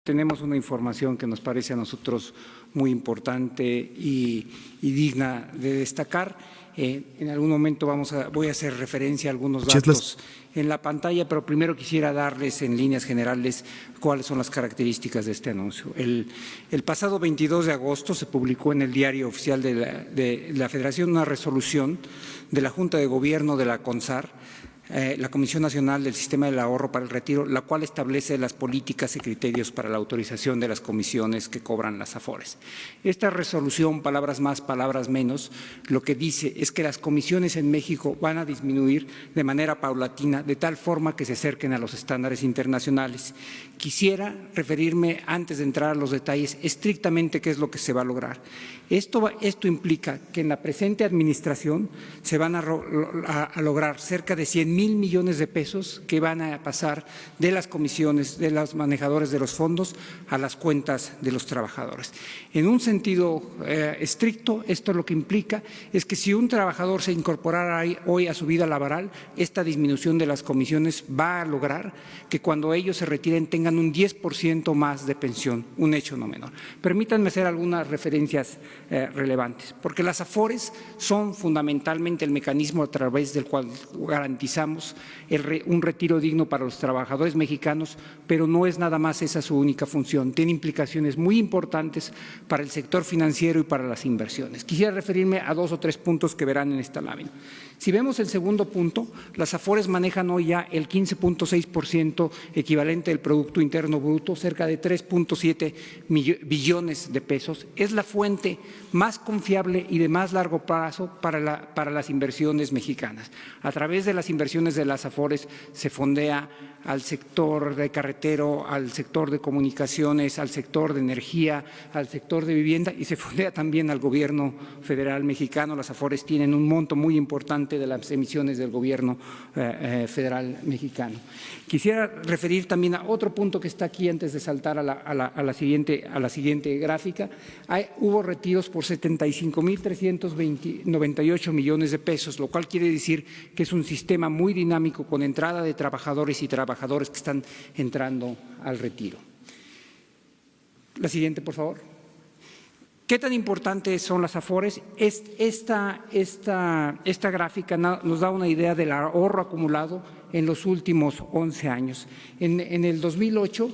Tenemos una información que nos parece a nosotros muy importante y digna de destacar. En algún momento voy a hacer referencia a algunos datos en la pantalla, pero primero quisiera darles en líneas generales cuáles son las características de este anuncio. El pasado 22 de agosto se publicó en el Diario Oficial de la Federación una resolución de la Junta de Gobierno de la CONSAR, la Comisión Nacional del Sistema del Ahorro para el Retiro, la cual establece las políticas y criterios para la autorización de las comisiones que cobran las AFORES. Esta resolución, palabras más, palabras menos, lo que dice es que las comisiones en México van a disminuir de manera paulatina, de tal forma que se acerquen a los estándares internacionales. Quisiera referirme, antes de entrar a los detalles, estrictamente qué es lo que se va a lograr. Esto implica que en la presente administración se van a lograr cerca de 100,000 millones de pesos que van a pasar de las comisiones de los manejadores de los fondos a las cuentas de los trabajadores. En un sentido estricto, esto lo que implica es que si un trabajador se incorporara hoy a su vida laboral, esta disminución de las comisiones va a lograr que cuando ellos se retiren tengan un 10% más de pensión, un hecho no menor. Permítanme hacer algunas referencias relevantes, porque las AFORES son fundamentalmente el mecanismo a través del cual garantizamos un retiro digno para los trabajadores mexicanos, pero no es nada más esa su única función. Tiene implicaciones muy importantes para el sector financiero y para las inversiones. Quisiera referirme a 2 o 3 puntos que verán en esta lámina. Si vemos el segundo punto, las AFORES manejan hoy ya el 15.6% equivalente del Producto Interno Bruto, cerca de 3.7 billones de pesos. Es la fuente más confiable y de más largo plazo para las inversiones mexicanas. A través de las inversiones de las AFORES se fondea al sector de carretero, al sector de comunicaciones, al sector de energía, al sector de vivienda y se fondea también al gobierno federal mexicano. Las AFORES tienen un monto muy importante de las emisiones del gobierno federal mexicano. Quisiera referir también a otro punto que está aquí antes de saltar a la siguiente gráfica. Hubo retiros por 75,398 millones de pesos, lo cual quiere decir que es un sistema muy dinámico con entrada de trabajadores y trabajadores que están entrando al retiro. La siguiente, por favor. ¿Qué tan importantes son las AFORES? Esta gráfica nos da una idea del ahorro acumulado en los últimos 11 años. En el 2008,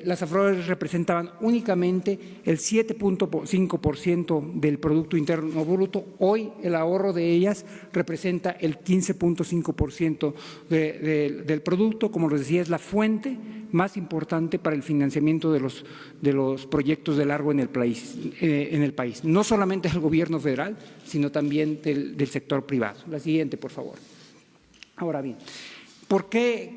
las AFORES representaban únicamente el 7.5% del Producto Interno Bruto. Hoy el ahorro de ellas representa el 15.5% del producto. Como les decía, es la fuente más importante para el financiamiento de los proyectos de largo en el país. No solamente del gobierno federal, sino también del sector privado. La siguiente, por favor. Ahora bien, ¿por qué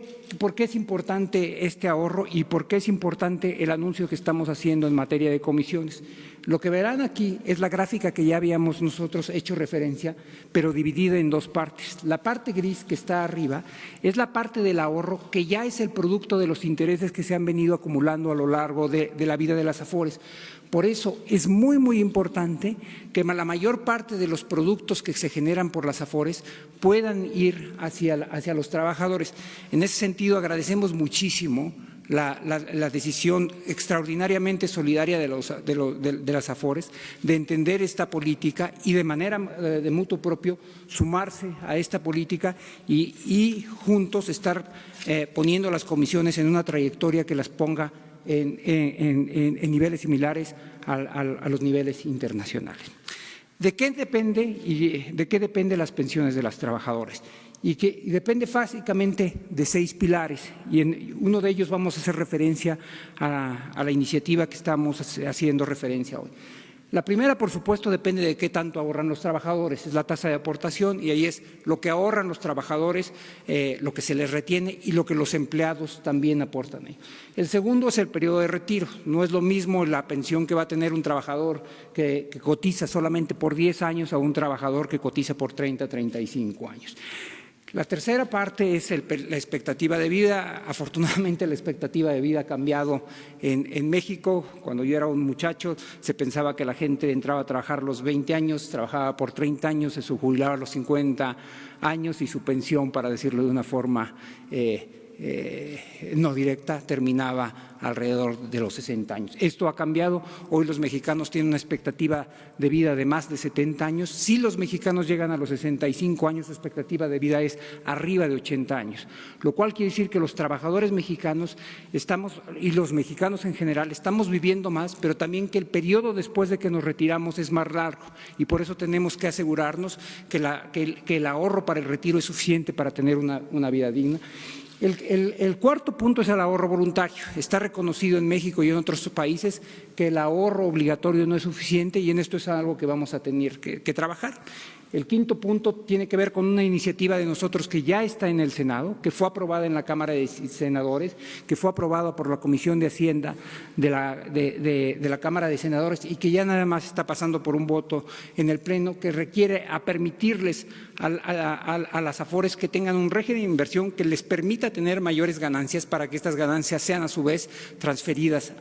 es importante este ahorro y por qué es importante el anuncio que estamos haciendo en materia de comisiones? Lo que verán aquí es la gráfica que ya habíamos nosotros hecho referencia, pero dividida en 2 partes. La parte gris que está arriba es la parte del ahorro que ya es el producto de los intereses que se han venido acumulando a lo largo de la vida de las AFORES. Por eso es muy, muy importante que la mayor parte de los productos que se generan por las AFORES puedan ir hacia los trabajadores. En ese sentido, agradecemos muchísimo la decisión extraordinariamente solidaria de las AFORES de entender esta política y de manera de mutuo propio sumarse a esta política y juntos estar poniendo las comisiones en una trayectoria que las ponga en niveles similares a los niveles internacionales. ¿De qué depende las pensiones de los trabajadores? Y depende básicamente de 6 pilares y en uno de ellos vamos a hacer referencia a la iniciativa que estamos haciendo referencia hoy. La primera, por supuesto, depende de qué tanto ahorran los trabajadores, es la tasa de aportación y ahí es lo que ahorran los trabajadores, lo que se les retiene y lo que los empleados también aportan ahí. El segundo es el periodo de retiro, no es lo mismo la pensión que va a tener un trabajador que cotiza solamente por 10 años a un trabajador que cotiza por 30, 35 años. La tercera parte es la expectativa de vida. Afortunadamente la expectativa de vida ha cambiado en México. Cuando yo era un muchacho se pensaba que la gente entraba a trabajar a los 20 años, trabajaba por 30 años, se jubilaba a los 50 años y su pensión, para decirlo de una forma no directa terminaba alrededor de los 60 años. Esto ha cambiado. Hoy los mexicanos tienen una expectativa de vida de más de 70 años. Si los mexicanos llegan a los 65 años, su expectativa de vida es arriba de 80 años, lo cual quiere decir que los trabajadores mexicanos y los mexicanos en general estamos viviendo más, pero también que el periodo después de que nos retiramos es más largo, y por eso tenemos que asegurarnos que el ahorro para el retiro es suficiente para tener una vida digna. El cuarto punto es el ahorro voluntario. Está reconocido en México y en otros países que el ahorro obligatorio no es suficiente, y en esto es algo que vamos a tener que trabajar. El quinto punto tiene que ver con una iniciativa de nosotros que ya está en el Senado, que fue aprobada en la Cámara de Senadores, que fue aprobada por la Comisión de Hacienda de la Cámara de Senadores y que ya nada más está pasando por un voto en el Pleno, que requiere a permitirles a las AFORES que tengan un régimen de inversión que les permita tener mayores ganancias, para que estas ganancias sean a su vez transferidas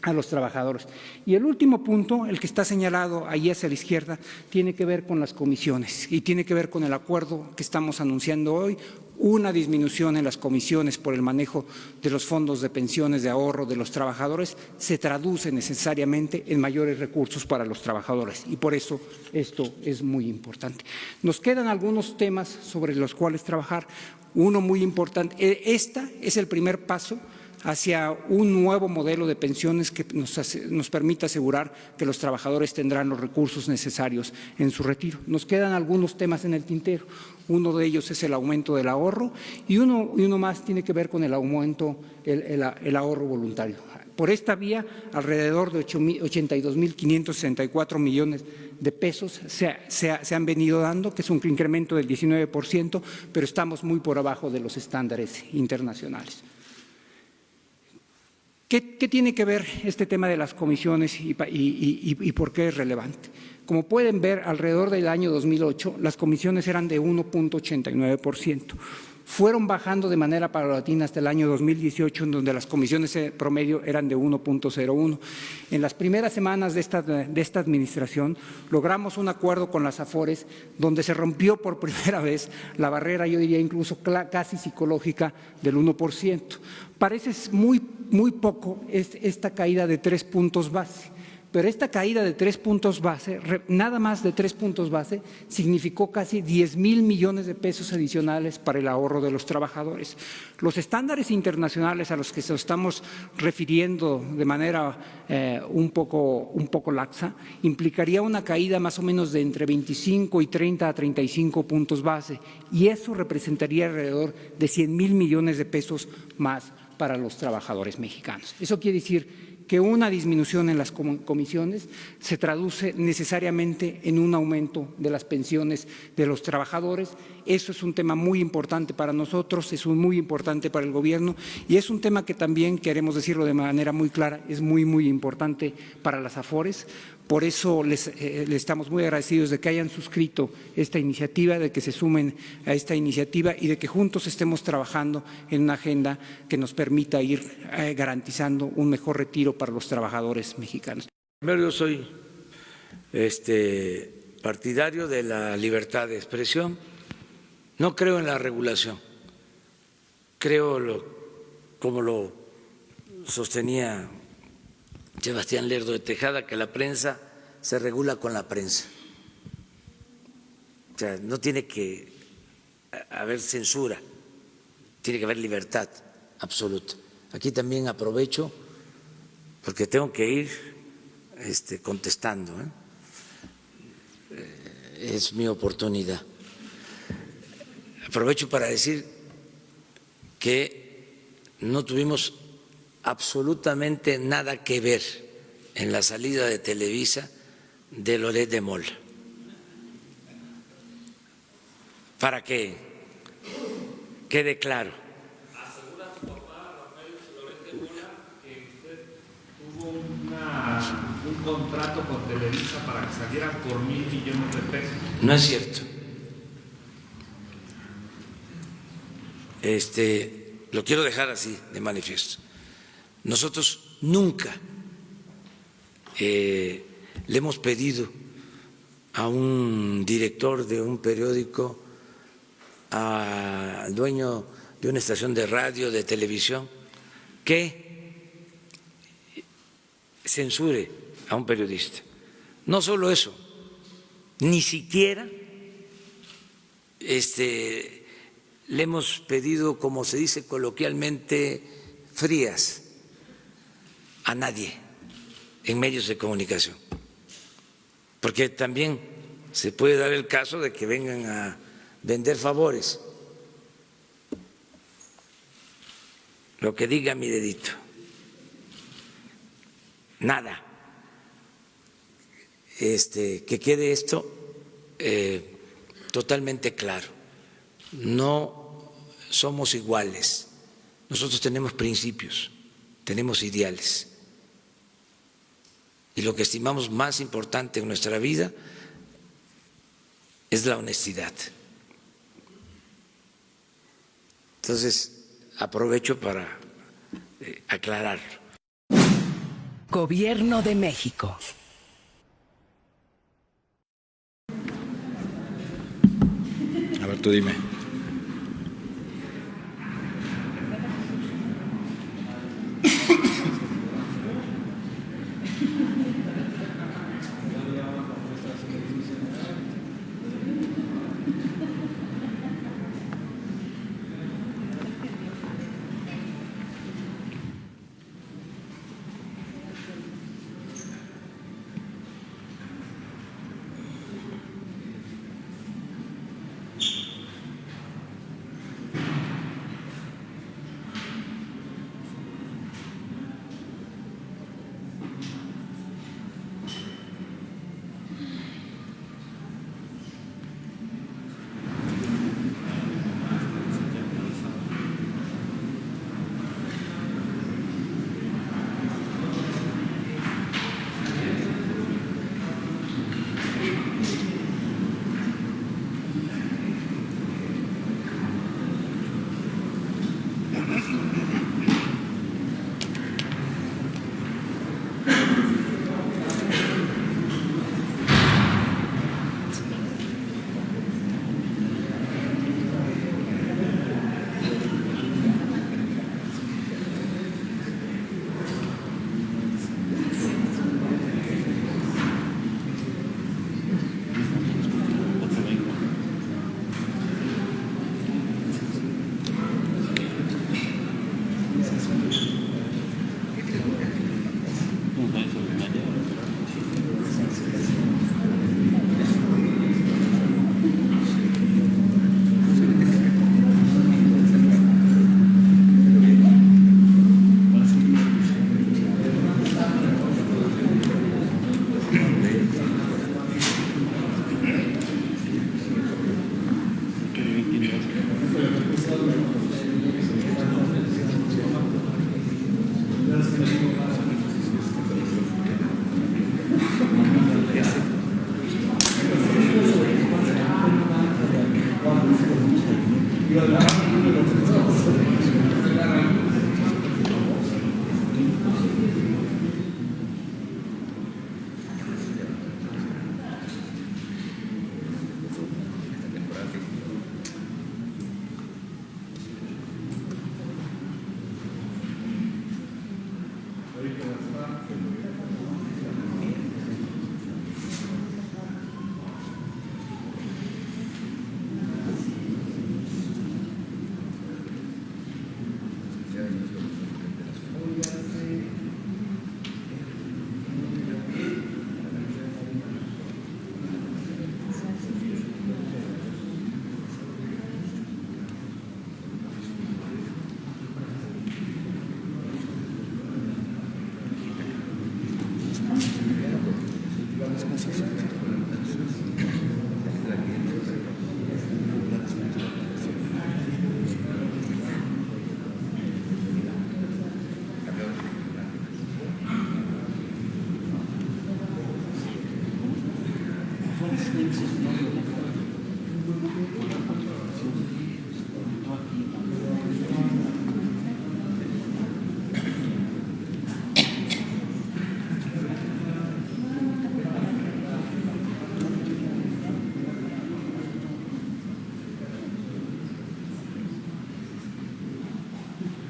a los trabajadores. Y el último punto, el que está señalado ahí hacia la izquierda, tiene que ver con las comisiones y tiene que ver con el acuerdo que estamos anunciando hoy, una disminución en las comisiones por el manejo de los fondos de pensiones de ahorro de los trabajadores se traduce necesariamente en mayores recursos para los trabajadores, y por eso esto es muy importante. Nos quedan algunos temas sobre los cuales trabajar. Uno muy importante, este es el primer paso hacia un nuevo modelo de pensiones que nos permita asegurar que los trabajadores tendrán los recursos necesarios en su retiro. Nos quedan algunos temas en el tintero. Uno de ellos es el aumento del ahorro y uno más tiene que ver con el aumento, el ahorro voluntario. Por esta vía, alrededor de 82.564 millones de pesos se han venido dando, que es un incremento del 19%, pero estamos muy por abajo de los estándares internacionales. ¿Qué tiene que ver este tema de las comisiones y por qué es relevante? Como pueden ver, alrededor del año 2008, las comisiones eran de 1.89%. Fueron bajando de manera paulatina hasta el año 2018, en donde las comisiones promedio eran de 1.01. En las primeras semanas de esta administración logramos un acuerdo con las AFORES donde se rompió por primera vez la barrera, yo diría incluso casi psicológica, del 1%. Parece muy poco esta caída de 3 puntos base. Pero esta caída de 3 puntos base, nada más de 3 puntos base, significó casi 10.000 millones de pesos adicionales para el ahorro de los trabajadores. Los estándares internacionales a los que se estamos refiriendo de manera un poco laxa implicaría una caída más o menos de entre 25 y 30 a 35 puntos base, y eso representaría alrededor de 100.000 millones de pesos más para los trabajadores mexicanos. Eso quiere decir que una disminución en las comisiones se traduce necesariamente en un aumento de las pensiones de los trabajadores. Eso es un tema muy importante para nosotros, es muy importante para el gobierno, y es un tema que también, queremos decirlo de manera muy clara, es muy importante para las AFORES. Por eso les estamos muy agradecidos de que hayan suscrito esta iniciativa, de que se sumen a esta iniciativa y de que juntos estemos trabajando en una agenda que nos permita ir garantizando un mejor retiro para los trabajadores mexicanos. Primero, yo soy partidario de la libertad de expresión. No creo en la regulación. Creo, como lo sostenía Sebastián Lerdo de Tejada, que la prensa se regula con la prensa. O sea, no tiene que haber censura, tiene que haber libertad absoluta. Aquí también aprovecho, porque tengo que ir contestando, es mi oportunidad. Aprovecho para decir que no tuvimos absolutamente nada que ver en la salida de Televisa de Loret de Mola. Para que quede claro. ¿Asegura su papá, Rafael Loret de Mola, que usted tuvo un contrato con Televisa para que salieran por 1.000 millones de pesos? No es cierto. Lo quiero dejar así de manifiesto. Nosotros nunca le hemos pedido a un director de un periódico, al dueño de una estación de radio, de televisión, que censure a un periodista. No solo eso, ni siquiera le hemos pedido, como se dice coloquialmente, frías a nadie en medios de comunicación, porque también se puede dar el caso de que vengan a vender favores. Lo que diga mi dedito. Nada. Que quede esto totalmente claro. No somos iguales. Nosotros tenemos principios, tenemos ideales. Y lo que estimamos más importante en nuestra vida es la honestidad. Entonces, aprovecho para aclarar. Gobierno de México. A ver, tú dime.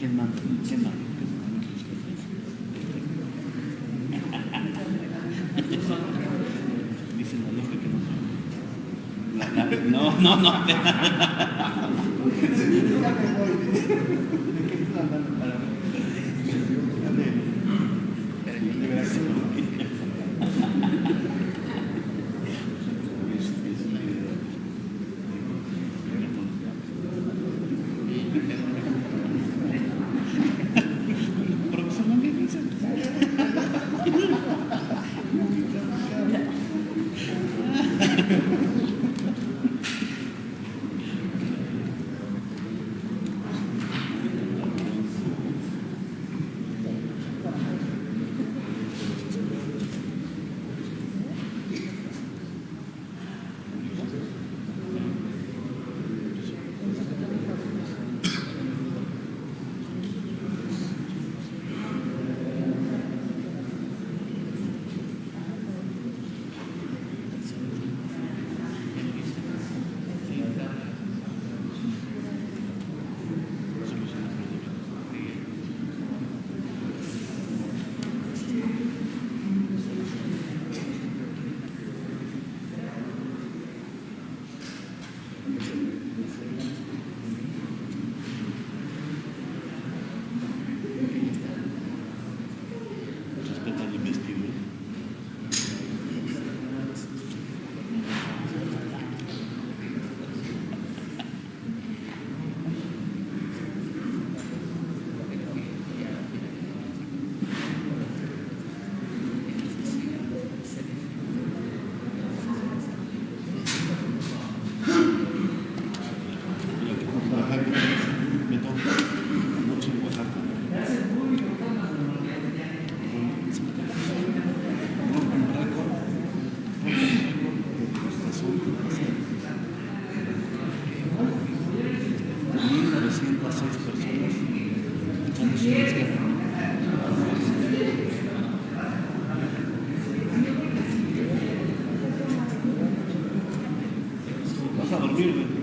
¿Quién manda? ¿Quién manda? Dicen la loca que no son. No. Respeta el investigador. Vas a dormir, güey.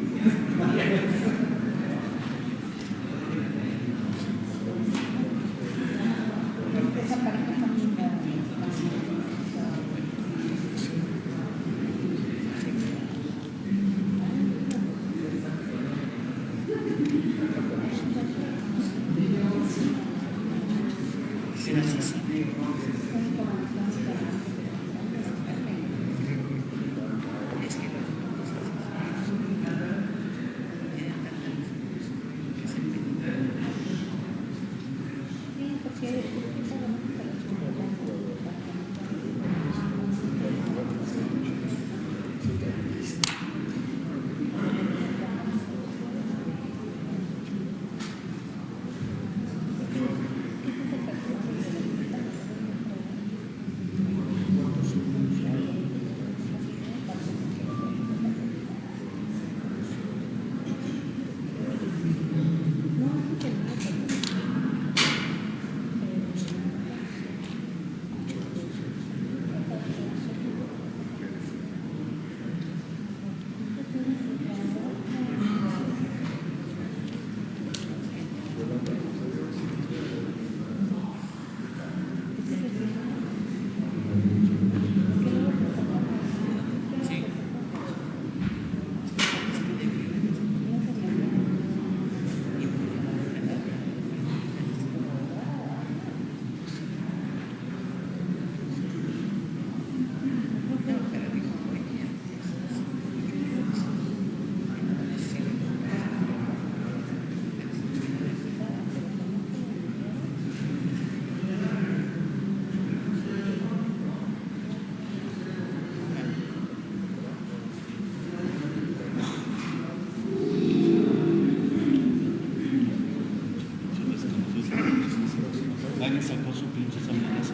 Alguien sacó su pinche amenaza.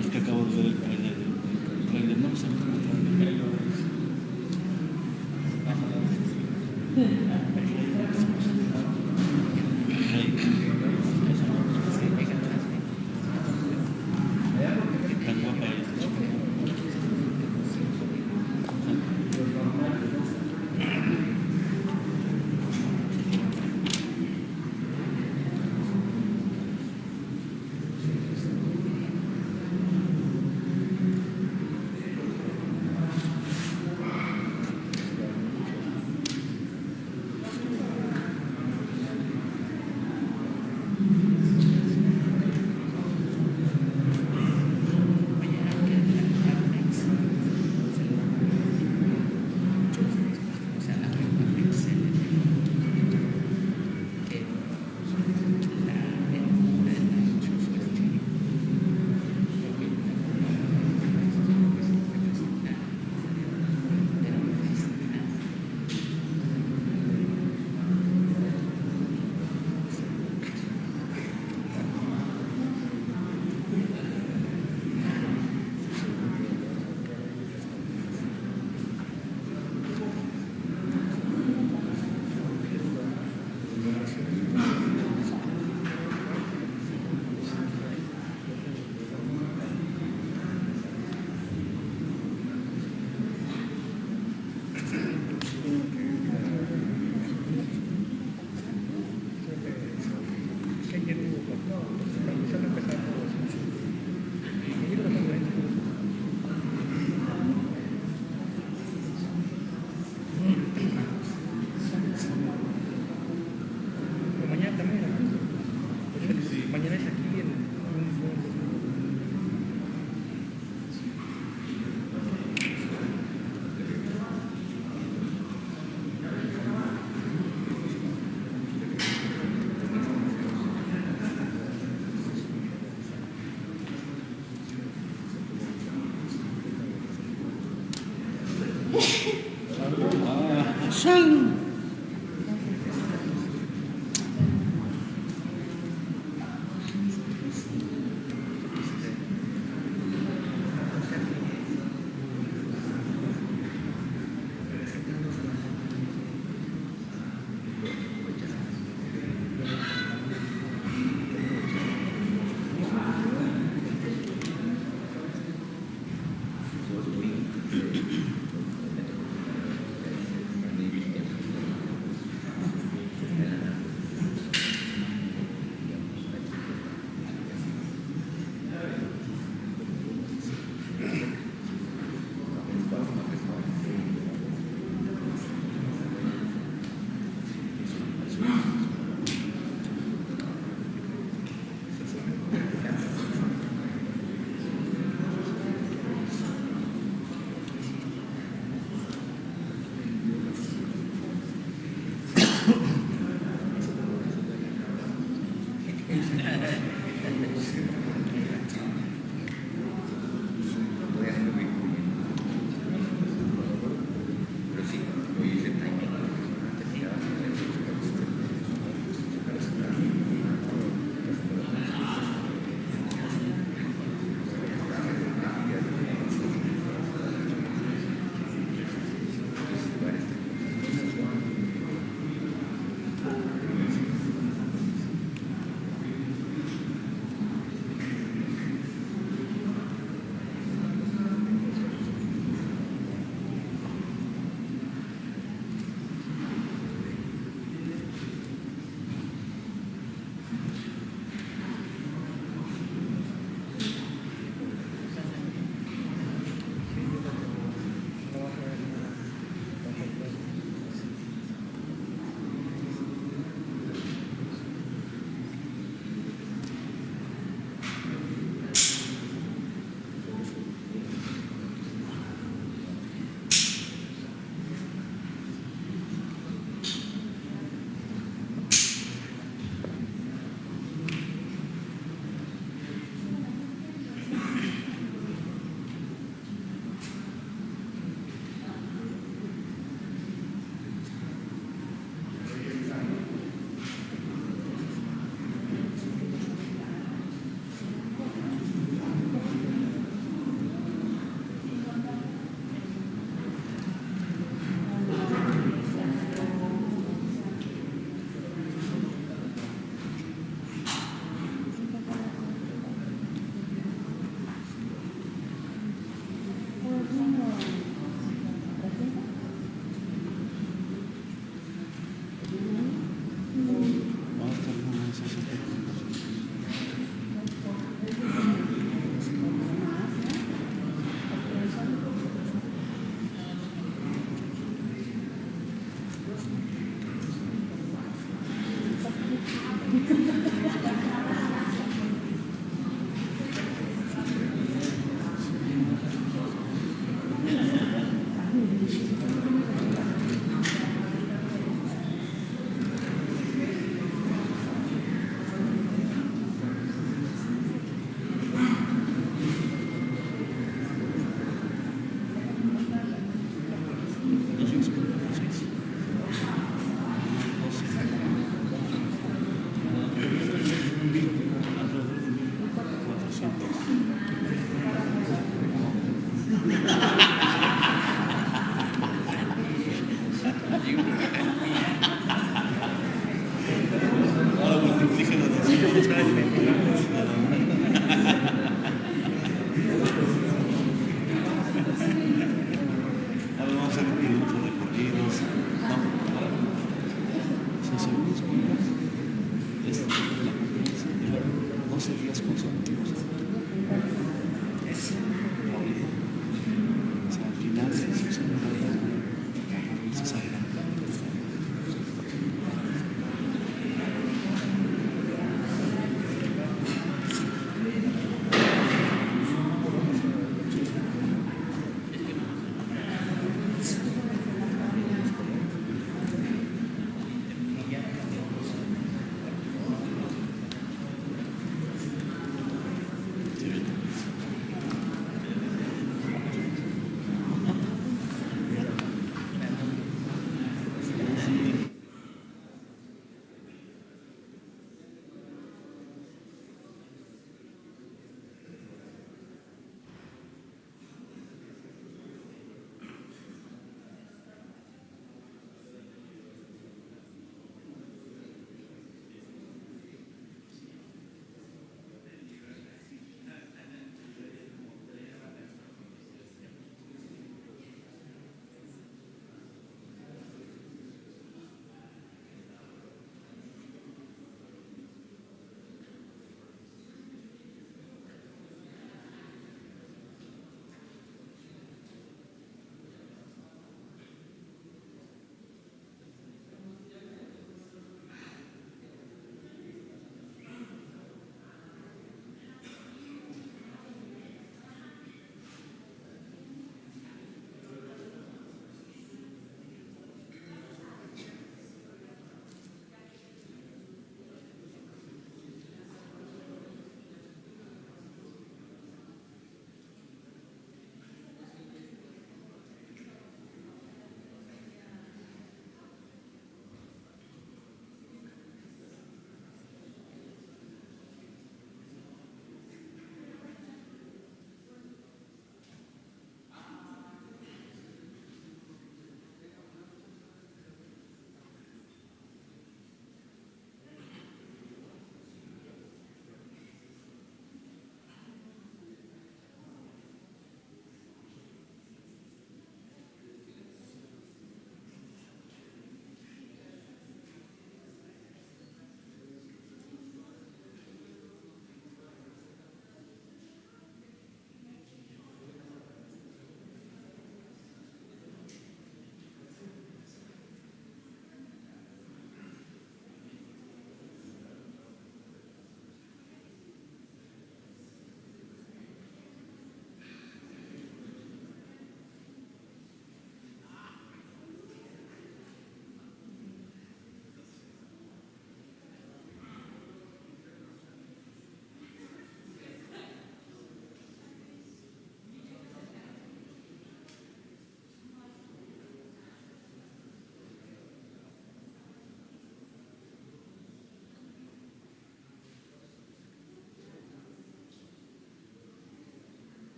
Es que acabo de ver el trailer. No sé tan guapa es.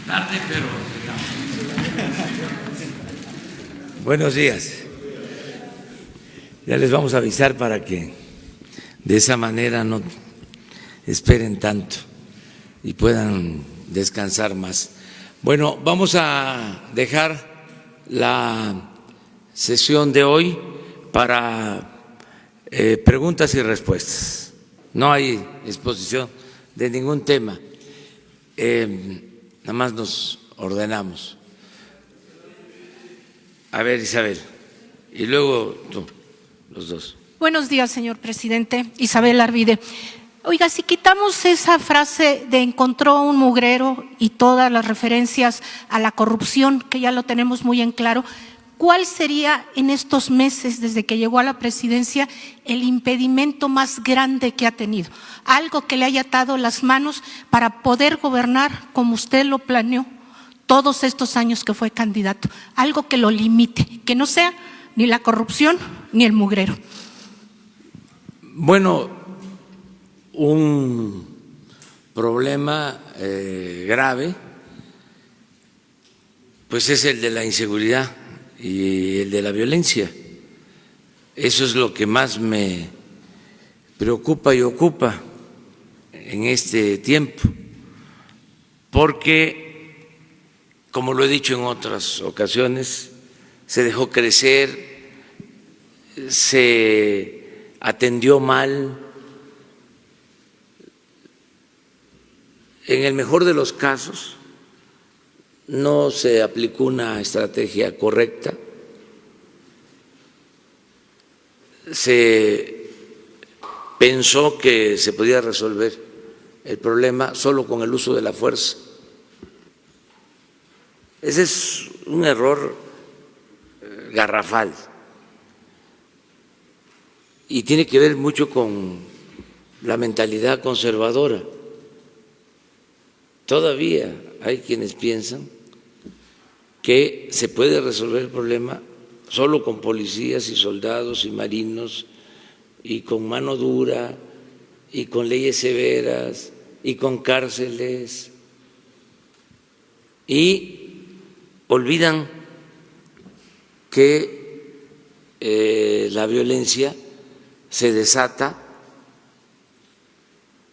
Tarde, pero buenos días. Ya les vamos a avisar para que de esa manera no esperen tanto y puedan descansar más. Bueno, vamos a dejar la sesión de hoy para preguntas y respuestas. No hay exposición de ningún tema. Nada más nos ordenamos. A ver, Isabel, y luego tú, los dos. Buenos días, señor presidente. Isabel Arvide. Oiga, si quitamos esa frase de encontró un mugrero y todas las referencias a la corrupción, que ya lo tenemos muy en claro, ¿cuál sería en estos meses desde que llegó a la presidencia el impedimento más grande que ha tenido? Algo que le haya atado las manos para poder gobernar como usted lo planeó todos estos años que fue candidato. Algo que lo limite, que no sea ni la corrupción ni el mugrero. Bueno, un problema grave, pues es el de la inseguridad y el de la violencia. Eso es lo que más me preocupa y ocupa en este tiempo, porque, como lo he dicho en otras ocasiones, se dejó crecer, se atendió mal. En el mejor de los casos, no se aplicó una estrategia correcta, se pensó que se podía resolver el problema solo con el uso de la fuerza. Ese es un error garrafal y tiene que ver mucho con la mentalidad conservadora. Todavía hay quienes piensan que se puede resolver el problema solo con policías y soldados y marinos y con mano dura y con leyes severas y con cárceles, y olvidan que la violencia se desata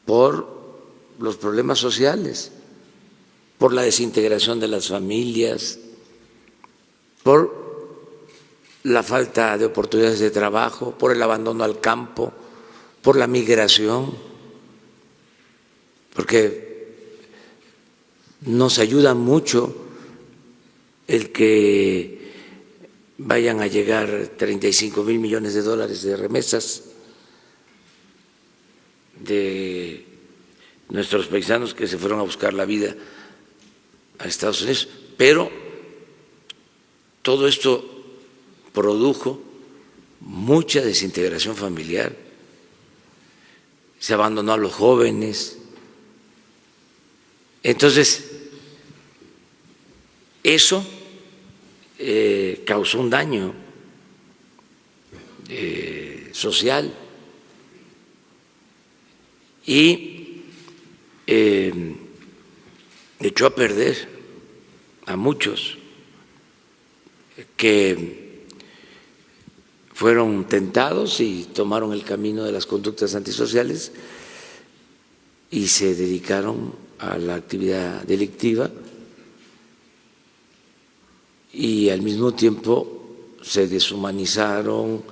por los problemas sociales, por la desintegración de las familias, por la falta de oportunidades de trabajo, por el abandono al campo, por la migración, porque nos ayuda mucho el que vayan a llegar 35,000 millones de dólares de remesas de nuestros paisanos que se fueron a buscar la vida a Estados Unidos, pero todo esto produjo mucha desintegración familiar, se abandonó a los jóvenes. Entonces, eso causó un daño social y echó a perder a muchos que fueron tentados y tomaron el camino de las conductas antisociales y se dedicaron a la actividad delictiva, y al mismo tiempo se deshumanizaron,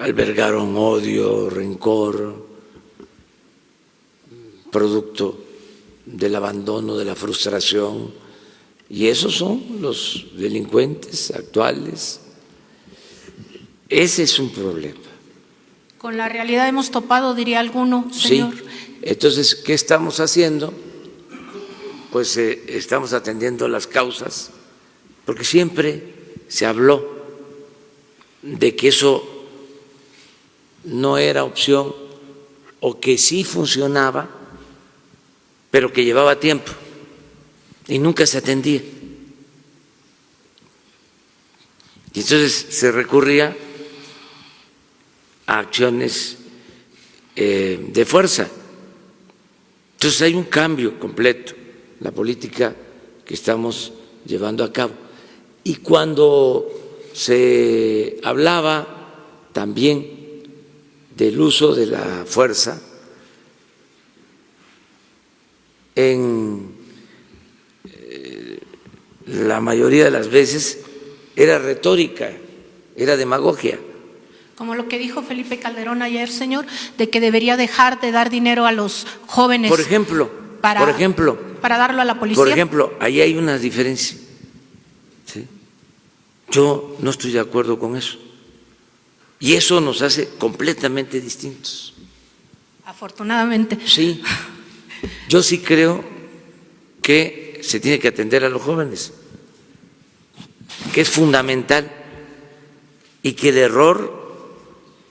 albergaron odio, rencor, producto del abandono, de la frustración, y esos son los delincuentes actuales. Ese es un problema. Con la realidad hemos topado, diría alguno, señor. Sí. Entonces, ¿qué estamos haciendo? Pues estamos atendiendo las causas, porque siempre se habló de que eso no era opción o que sí funcionaba, pero que llevaba tiempo y nunca se atendía. Y entonces se recurría a acciones de fuerza, Entonces hay un cambio completo en la política que estamos llevando a cabo. Y cuando se hablaba también del uso de la fuerza, en la mayoría de las veces era retórica, era demagogia. Como lo que dijo Felipe Calderón ayer, señor, de que debería dejar de dar dinero a los jóvenes. Por ejemplo, para darlo a la policía. Por ejemplo, ahí hay una diferencia. ¿Sí? Yo no estoy de acuerdo con eso. Y eso nos hace completamente distintos. Afortunadamente. Sí, yo sí creo que se tiene que atender a los jóvenes, que es fundamental, y que el error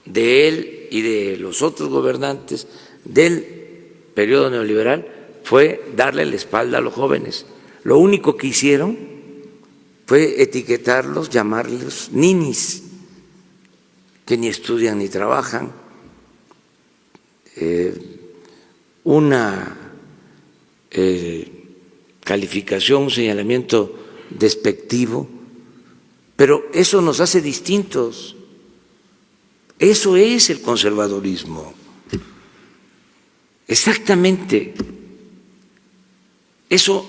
de él y de los otros gobernantes del periodo neoliberal fue darle la espalda a los jóvenes. Lo único que hicieron fue etiquetarlos, llamarlos ninis, que ni estudian ni trabajan, una calificación, un señalamiento despectivo, pero eso nos hace distintos. Eso es el conservadurismo. Exactamente. Eso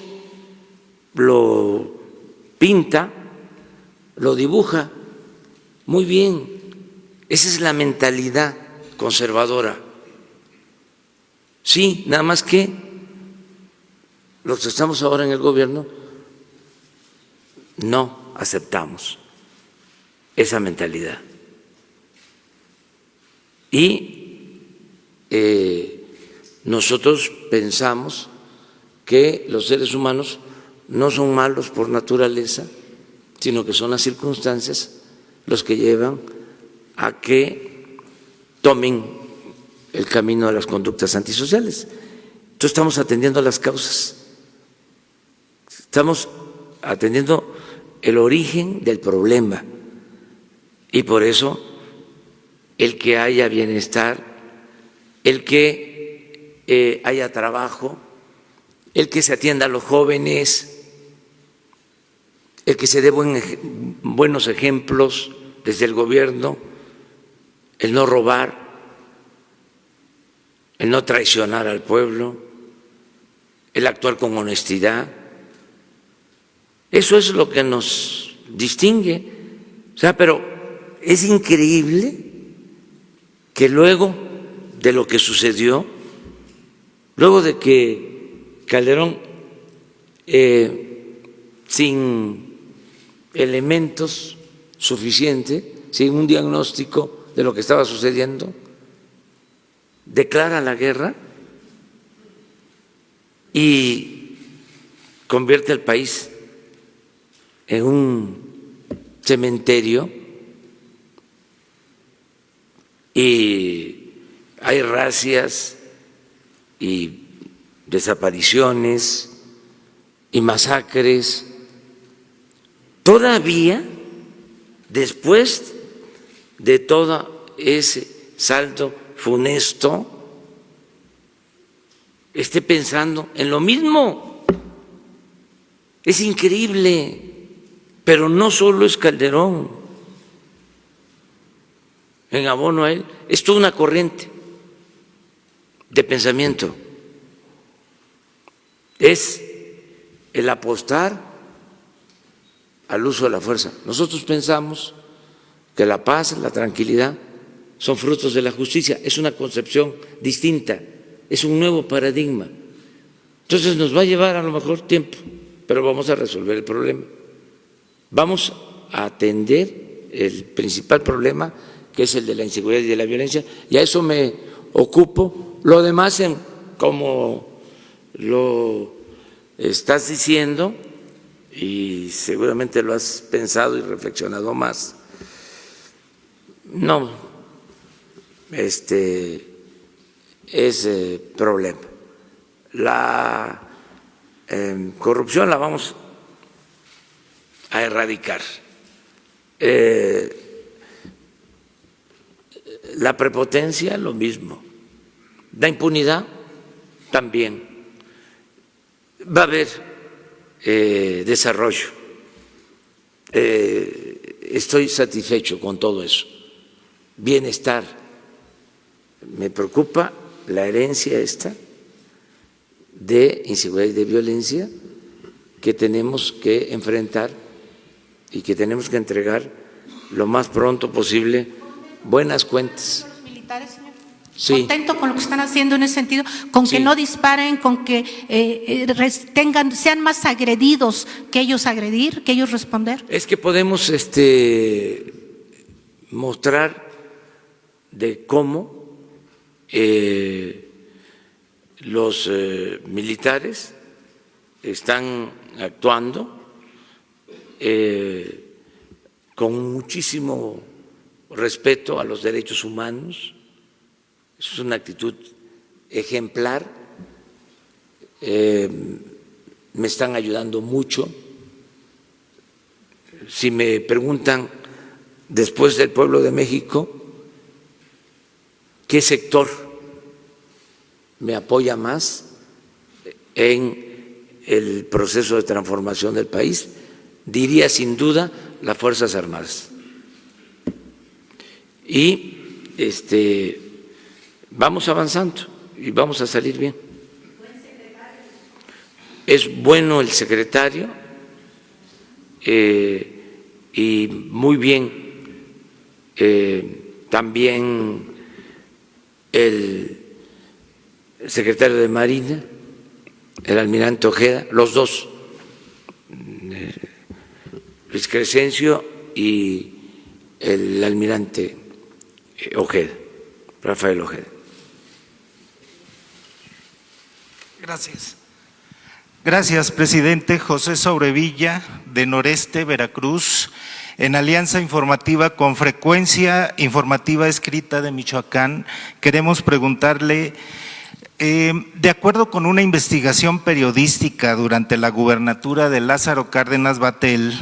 lo pinta, lo dibuja muy bien. Esa es la mentalidad conservadora. Sí, nada más que los que estamos ahora en el gobierno no aceptamos esa mentalidad. Y nosotros pensamos que los seres humanos no son malos por naturaleza, sino que son las circunstancias los que llevan a que tomen el camino de las conductas antisociales. Entonces estamos atendiendo las causas, estamos atendiendo el origen del problema, y por eso el que haya bienestar, el que haya trabajo, el que se atienda a los jóvenes, el que se dé buenos ejemplos desde el gobierno, el no robar, el no traicionar al pueblo, el actuar con honestidad. Eso es lo que nos distingue. O sea, pero es increíble que luego de lo que sucedió, luego de que Calderón, sin elementos suficientes, sin un diagnóstico de lo que estaba sucediendo, declara la guerra y convierte al país en un cementerio, y hay racias y desapariciones y masacres. Todavía, después de todo ese saldo funesto, esté pensando en lo mismo. Es increíble, pero no solo es Calderón. En abono a él, es toda una corriente de pensamiento. Es el apostar al uso de la fuerza. Nosotros pensamos que la paz, la tranquilidad son frutos de la justicia. Es una concepción distinta, es un nuevo paradigma. Entonces nos va a llevar a lo mejor tiempo, pero vamos a resolver el problema. Vamos a atender el principal problema, que es el de la inseguridad y de la violencia, y a eso me ocupo. Lo demás, como lo estás diciendo, y seguramente lo has pensado y reflexionado más, no es problema. La corrupción la vamos a erradicar. La prepotencia, lo mismo. La impunidad, también. va a haber desarrollo. Estoy satisfecho con todo eso. Bienestar. Me preocupa la herencia esta de inseguridad y de violencia que tenemos que enfrentar y que tenemos que entregar lo más pronto posible buenas cuentas. ¿Los militares, señor? Sí. ¿Contento con lo que están haciendo en ese sentido? Con que Sí. no disparen, con que sean más agredidos que ellos agredir, que ellos responder. Es que podemos mostrar de cómo los militares están actuando con muchísimo respeto a los derechos humanos. Es una actitud ejemplar. Me están ayudando mucho. Si me preguntan después del pueblo de México, ¿qué sector me apoya más en el proceso de transformación del país? Diría sin duda las Fuerzas Armadas. Y vamos avanzando y vamos a salir bien. Es bueno el secretario y muy bien también el secretario de Marina, el almirante Ojeda, los dos, Luis Crescencio y el almirante Ojeda, Rafael Ojeda. Gracias. Gracias, presidente. José Sobrevilla, de Noreste, Veracruz, en alianza informativa con Frecuencia Informativa Escrita de Michoacán. Queremos preguntarle, de acuerdo con una investigación periodística durante la gubernatura de Lázaro Cárdenas Batlle,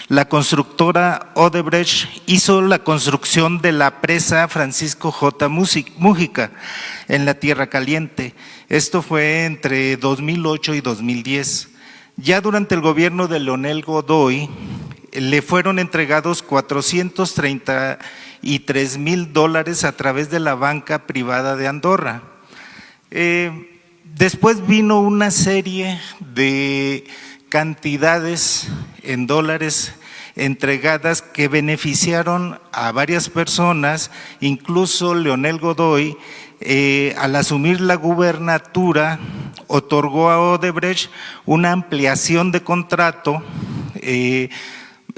la constructora Odebrecht hizo la construcción de la presa Francisco J. Mújica en la Tierra Caliente. Esto fue entre 2008 y 2010. Ya durante el gobierno de Leonel Godoy le fueron entregados $433,000 a través de la banca privada de Andorra. Después vino una serie de cantidades en dólares entregadas que beneficiaron a varias personas, incluso Leonel Godoy, al asumir la gubernatura, otorgó a Odebrecht una ampliación de contrato,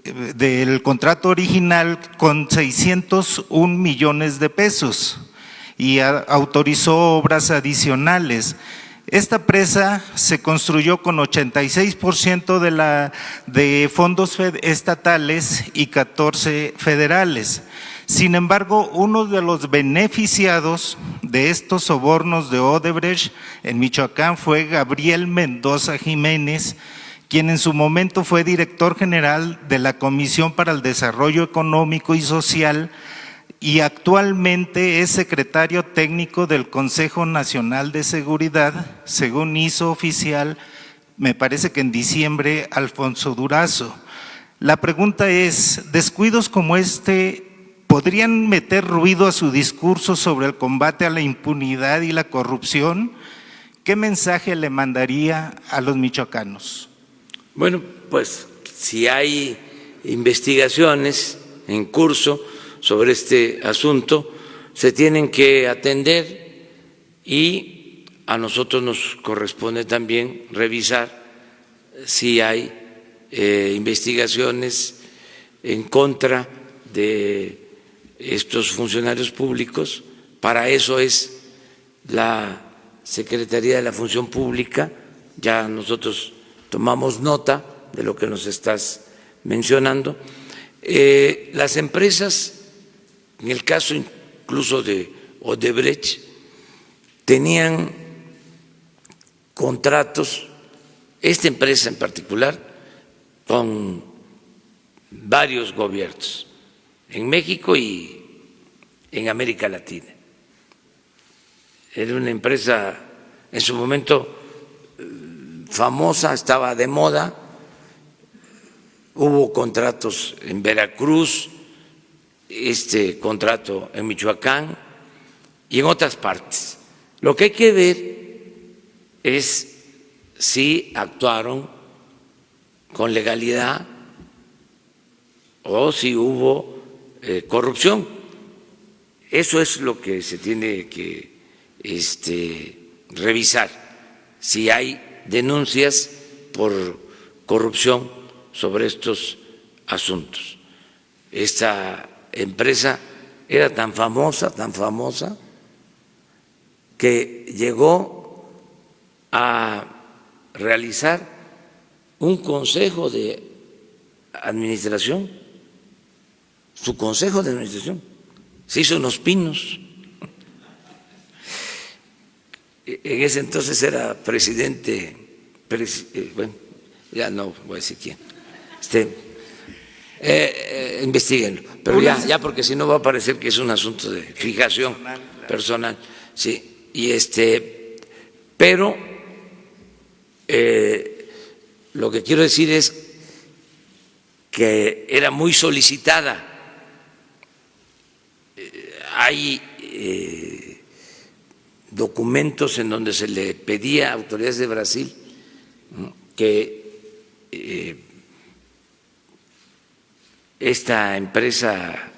del contrato original con 601 millones de pesos y autorizó obras adicionales. Esta presa se construyó con 86% de fondos estatales y 14 federales. Sin embargo, uno de los beneficiados de estos sobornos de Odebrecht en Michoacán fue Gabriel Mendoza Jiménez, quien en su momento fue director general de la Comisión para el Desarrollo Económico y Social y actualmente es secretario técnico del Consejo Nacional de Seguridad, según hizo oficial, me parece que en diciembre, Alfonso Durazo. La pregunta es, ¿descuidos como este podrían meter ruido a su discurso sobre el combate a la impunidad y la corrupción? ¿Qué mensaje le mandaría a los michoacanos? Bueno, pues si hay investigaciones en curso sobre este asunto, se tienen que atender y a nosotros nos corresponde también revisar si hay investigaciones en contra de estos funcionarios públicos. Para eso es la Secretaría de la Función Pública. Ya nosotros tomamos nota de lo que nos estás mencionando. Las empresas, en el caso incluso de Odebrecht, tenían contratos, esta empresa en particular, con varios gobiernos en México y en América Latina. Era una empresa en su momento famosa, estaba de moda, hubo contratos en Veracruz, este contrato en Michoacán y en otras partes. Lo que hay que ver es si actuaron con legalidad o si hubo corrupción. Eso es lo que se tiene que revisar, si hay denuncias por corrupción sobre estos asuntos. Esta empresa era tan famosa, que llegó a realizar un consejo de administración, su consejo de administración, se hizo en Los Pinos. En ese entonces era presidente, bueno, ya no voy a decir quién, investíguenlo, pero ya porque si no va a parecer que es un asunto de fijación personal, sí, y pero lo que quiero decir es que era muy solicitada. Hay documentos en donde se le pedía a autoridades de Brasil que esta empresa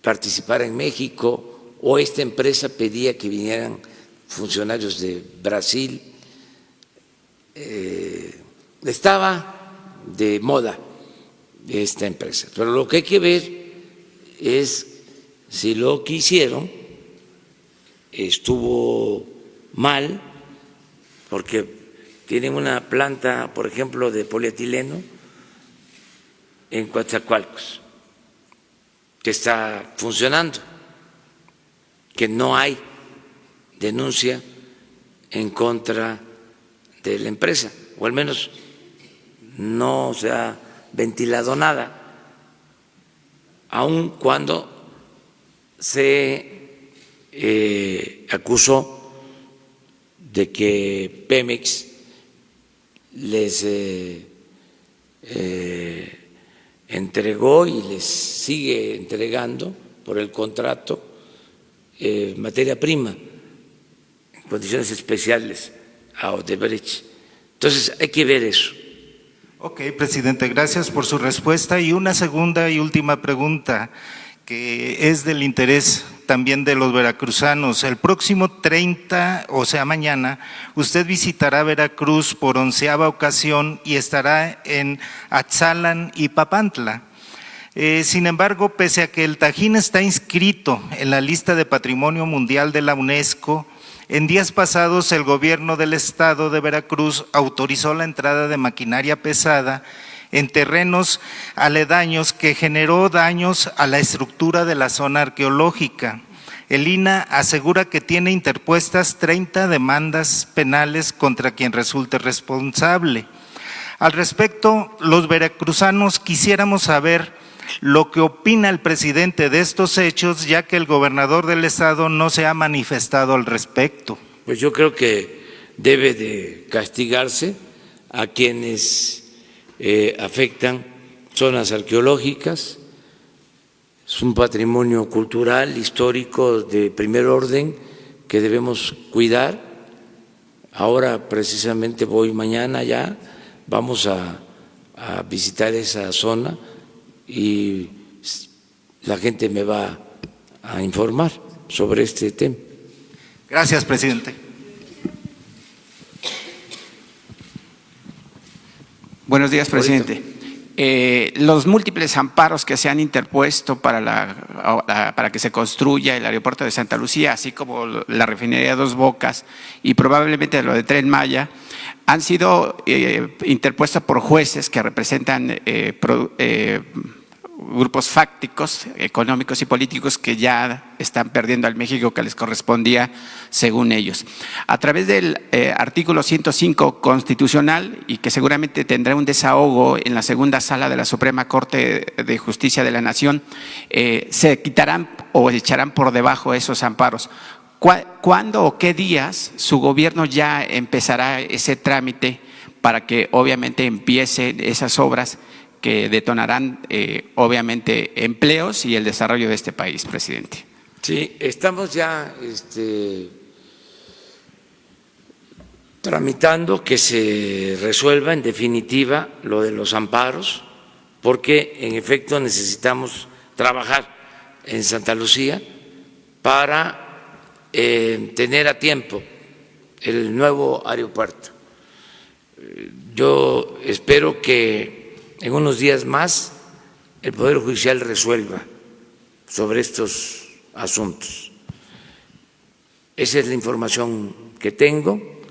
participara en México, o esta empresa pedía que vinieran funcionarios de Brasil. Estaba de moda esta empresa, pero lo que hay que ver es si lo que hicieron estuvo mal, porque tienen una planta, por ejemplo, de polietileno en Coatzacoalcos, que está funcionando, que no hay denuncia en contra de la empresa, o al menos no se ha ventilado nada, aun cuando se acusó de que Pemex les entregó y les sigue entregando por el contrato materia prima en condiciones especiales a Odebrecht. Entonces hay que ver eso. Ok, presidente, gracias por su respuesta. Y una segunda y última pregunta que es del interés también de los veracruzanos. El próximo 30, o sea mañana, usted visitará Veracruz por 11ª ocasión y estará en Atzalan y Papantla. Sin embargo, pese a que el Tajín está inscrito en la lista de Patrimonio Mundial de la UNESCO, en días pasados el gobierno del estado de Veracruz autorizó la entrada de maquinaria pesada en terrenos aledaños que generó daños a la estructura de la zona arqueológica. El INAH asegura que tiene interpuestas 30 demandas penales contra quien resulte responsable. Al respecto, los veracruzanos quisiéramos saber lo que opina el presidente de estos hechos, ya que el gobernador del estado no se ha manifestado al respecto. Pues yo creo que debe de castigarse a quienes afectan zonas arqueológicas. Es un patrimonio cultural, histórico de primer orden que debemos cuidar. Ahora precisamente voy mañana ya, vamos a visitar esa zona y la gente me va a informar sobre este tema. Gracias, presidente. Buenos días, presidente. Los múltiples amparos que se han interpuesto para que se construya el aeropuerto de Santa Lucía, así como la refinería Dos Bocas y probablemente lo de Tren Maya, han sido interpuestos por jueces que representan grupos fácticos, económicos y políticos que ya están perdiendo al México que les correspondía según ellos. A través del artículo 105 constitucional, y que seguramente tendrá un desahogo en la segunda sala de la Suprema Corte de Justicia de la Nación, se quitarán o echarán por debajo esos amparos. ¿Cuándo o qué días su gobierno ya empezará ese trámite para que obviamente empiecen esas obras que detonarán obviamente empleos y el desarrollo de este país, presidente? Sí, estamos ya tramitando que se resuelva en definitiva lo de los amparos, porque en efecto necesitamos trabajar en Santa Lucía para tener a tiempo el nuevo aeropuerto. Yo espero que en unos días más el Poder Judicial resuelva sobre estos asuntos. Esa es la información que tengo,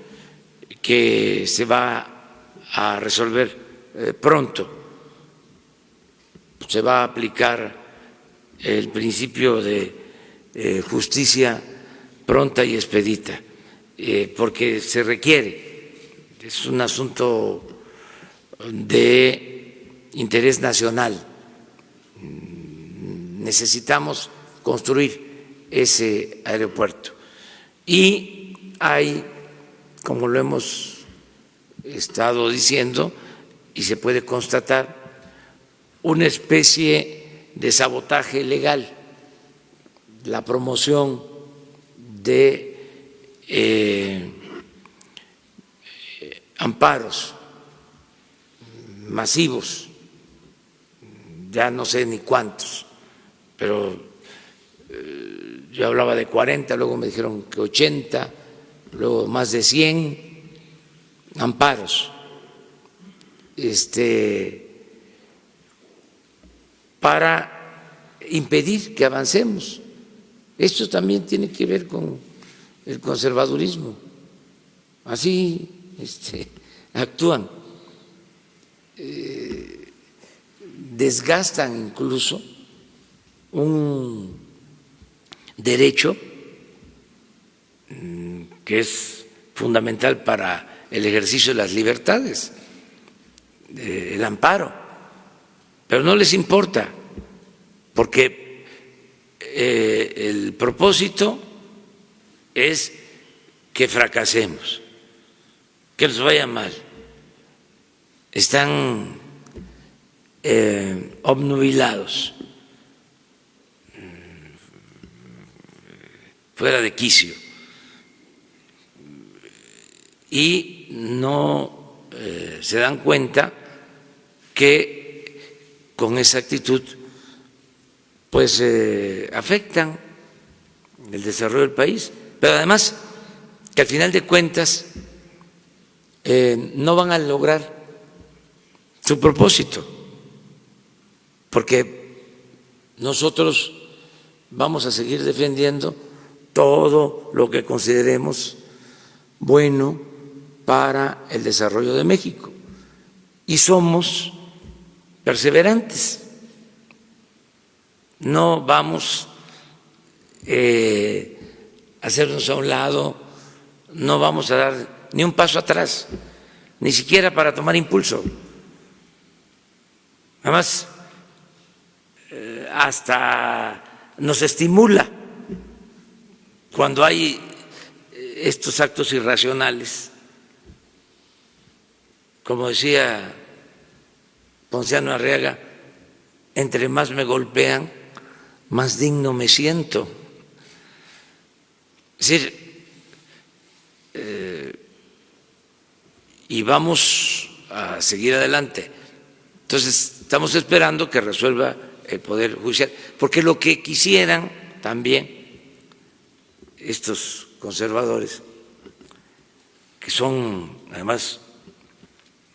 que se va a resolver pronto. Se va a aplicar el principio de justicia pronta y expedita, porque se requiere, es un asunto de interés nacional. Necesitamos construir ese aeropuerto. Y hay, como lo hemos estado diciendo, y se puede constatar, una especie de sabotaje legal, la promoción de amparos masivos, ya no sé ni cuántos, pero yo hablaba de 40, luego me dijeron que 80, luego más de 100 amparos para impedir que avancemos. Esto también tiene que ver con el conservadurismo. Así actúan. Desgastan incluso un derecho que es fundamental para el ejercicio de las libertades, el amparo, pero no les importa, porque el propósito es que fracasemos, que nos vaya mal. Están obnubilados, fuera de quicio, y no se dan cuenta que con esa actitud pues afectan el desarrollo del país, pero además que al final de cuentas no van a lograr su propósito, porque nosotros vamos a seguir defendiendo todo lo que consideremos bueno para el desarrollo de México y somos perseverantes. No vamos a hacernos a un lado, no vamos a dar ni un paso atrás, ni siquiera para tomar impulso. Además, hasta nos estimula cuando hay estos actos irracionales. Como decía Ponciano Arriaga, entre más me golpean, más digno me siento. Es decir, y vamos a seguir adelante. Entonces, estamos esperando que resuelva el Poder Judicial, porque lo que quisieran también estos conservadores, que son además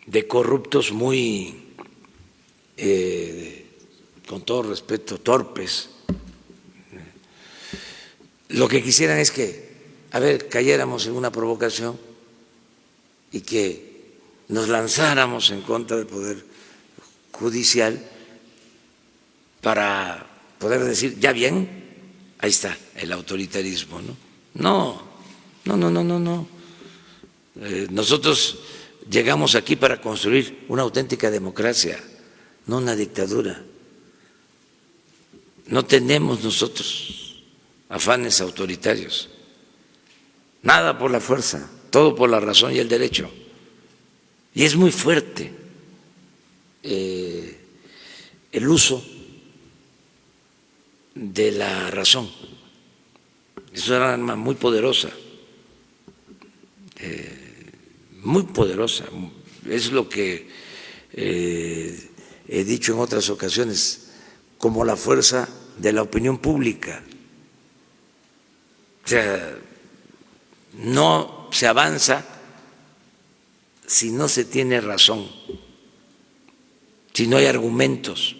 de corruptos muy, con todo respeto, torpes, lo que quisieran es que, cayéramos en una provocación y que nos lanzáramos en contra del Poder Judicial para poder decir, ya bien, ahí está el autoritarismo, ¿no? No. Nosotros llegamos aquí para construir una auténtica democracia, no una dictadura. No tenemos nosotros afanes autoritarios. nada por la fuerza, todo por la razón y el derecho. Y es muy fuerte el uso de la razón. Es una arma muy poderosa, muy poderosa. Es lo que he dicho en otras ocasiones, como la fuerza de la opinión pública. O sea, no se avanza si no se tiene razón, si no hay argumentos,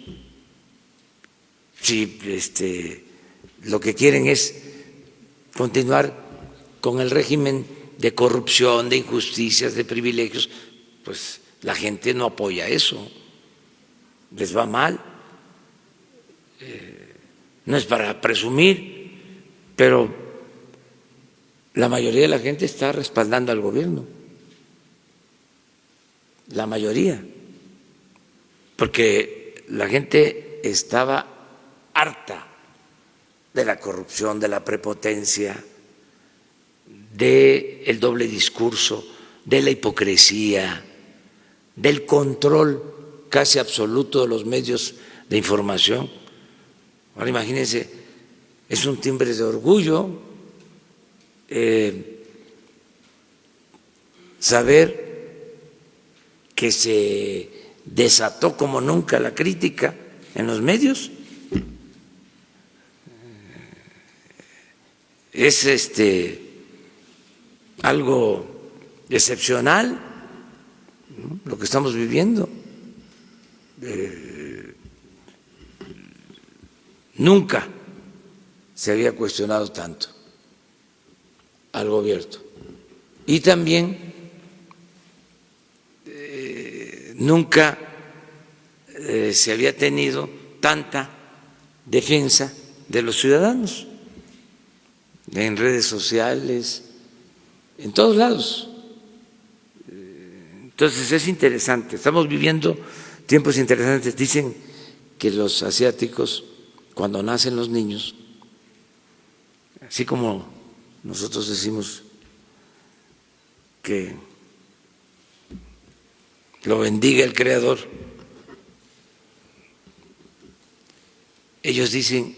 si lo que quieren es continuar con el régimen de corrupción, de injusticias, de privilegios, pues la gente no apoya eso, les va mal. No es para presumir, pero la mayoría de la gente está respaldando al gobierno, la mayoría, porque la gente estaba harta de la corrupción, de la prepotencia, del doble discurso, de la hipocresía, del control casi absoluto de los medios de información. Ahora imagínense, es un timbre de orgullo saber que se desató como nunca la crítica en los medios. Es algo excepcional, ¿no?, lo que estamos viviendo. Nunca se había cuestionado tanto al gobierno y también nunca se había tenido tanta defensa de los ciudadanos en redes sociales, en todos lados. Entonces es interesante, estamos viviendo tiempos interesantes. Dicen que los asiáticos, cuando nacen los niños, así como nosotros decimos que lo bendiga el Creador, ellos dicen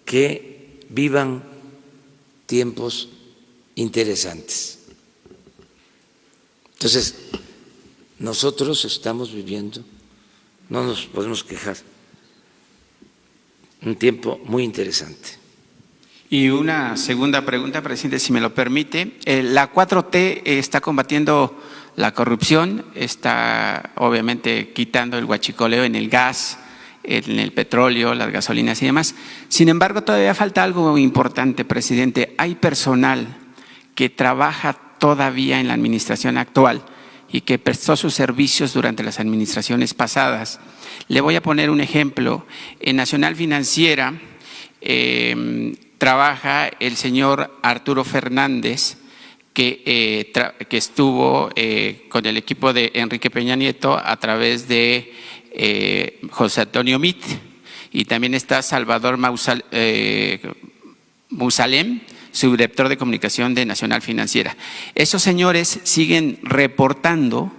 que vivan tiempos interesantes. Entonces, nosotros estamos viviendo, no nos podemos quejar, un tiempo muy interesante. Y una segunda pregunta, presidente, si me lo permite. La 4T está combatiendo la corrupción, está obviamente quitando el huachicoleo en el gas, en el petróleo, las gasolinas y demás. Sin embargo, todavía falta algo importante, presidente. Hay personal que trabaja todavía en la administración actual y que prestó sus servicios durante las administraciones pasadas. Le voy a poner un ejemplo. En Nacional Financiera trabaja el señor Arturo Fernández, que estuvo con el equipo de Enrique Peña Nieto a través de José Antonio Meade, y también está Salvador Musalem, subdirector de comunicación de Nacional Financiera. Esos señores siguen reportando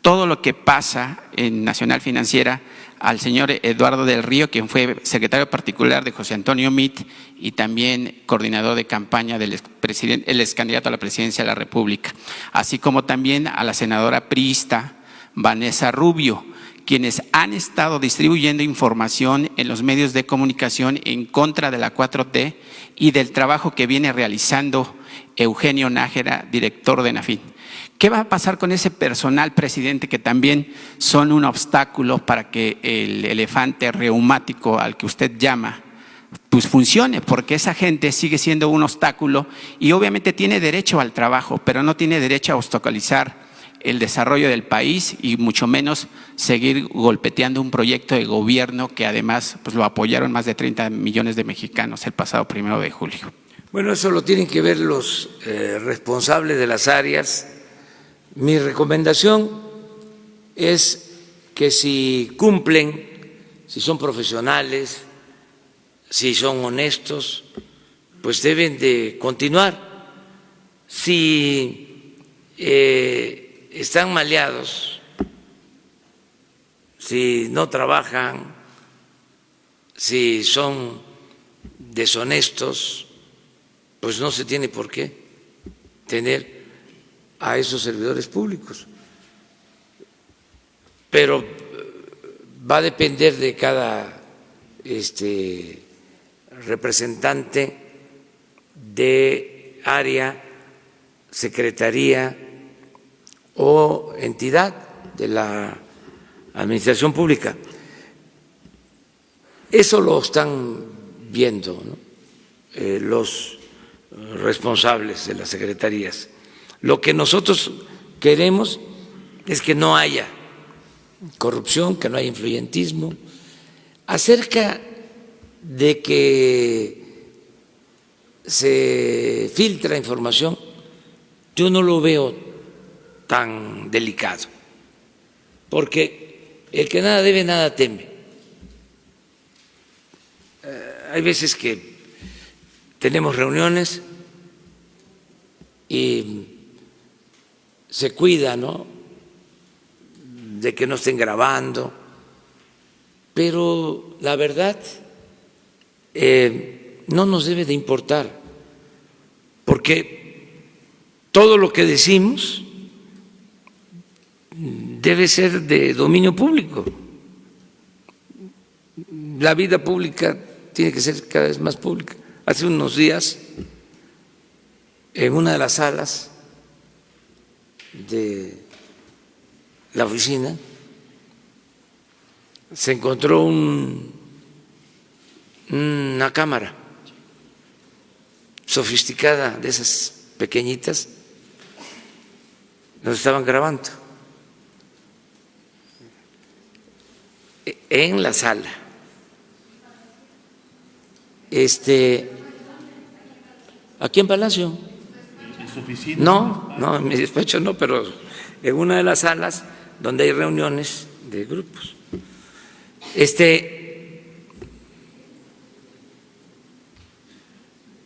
todo lo que pasa en Nacional Financiera al señor Eduardo del Río, quien fue secretario particular de José Antonio Meade y también coordinador de campaña del el ex candidato a la presidencia de la República, así como también a la senadora priista Vanessa Rubio, quienes han estado distribuyendo información en los medios de comunicación en contra de la 4T y del trabajo que viene realizando Eugenio Nájera, director de NAFIN. ¿Qué va a pasar con ese personal, presidente, que también son un obstáculo para que el elefante reumático al que usted llama pues funcione? Porque esa gente sigue siendo un obstáculo y obviamente tiene derecho al trabajo, pero no tiene derecho a obstaculizar el desarrollo del país y mucho menos seguir golpeteando un proyecto de gobierno que además pues lo apoyaron más de 30 millones de mexicanos el pasado 1 de julio. Bueno, eso lo tienen que ver los responsables de las áreas. Mi recomendación es que si cumplen, si son profesionales, si son honestos, pues deben de continuar. si están maleados, si no trabajan, si son deshonestos, pues no se tiene por qué tener a esos servidores públicos. Pero va a depender de cada representante de área, secretaría o entidad de la administración pública. Eso lo están viendo, ¿no? Los responsables de las secretarías. Lo que nosotros queremos es que no haya corrupción, que no haya influyentismo. Acerca de que se filtra información, yo no lo veo tan delicado, porque el que nada debe, nada teme. Hay veces que tenemos reuniones y se cuida, ¿no?, de que no estén grabando, pero la verdad no nos debe de importar, porque todo lo que decimos debe ser de dominio público. La vida pública tiene que ser cada vez más pública. Hace unos días, en una de las salas de la oficina, se encontró una cámara sofisticada, de esas pequeñitas, nos estaban grabando en la sala. Aquí en Palacio. ¿En su oficina? No, en mi despacho no, pero en una de las salas donde hay reuniones de grupos.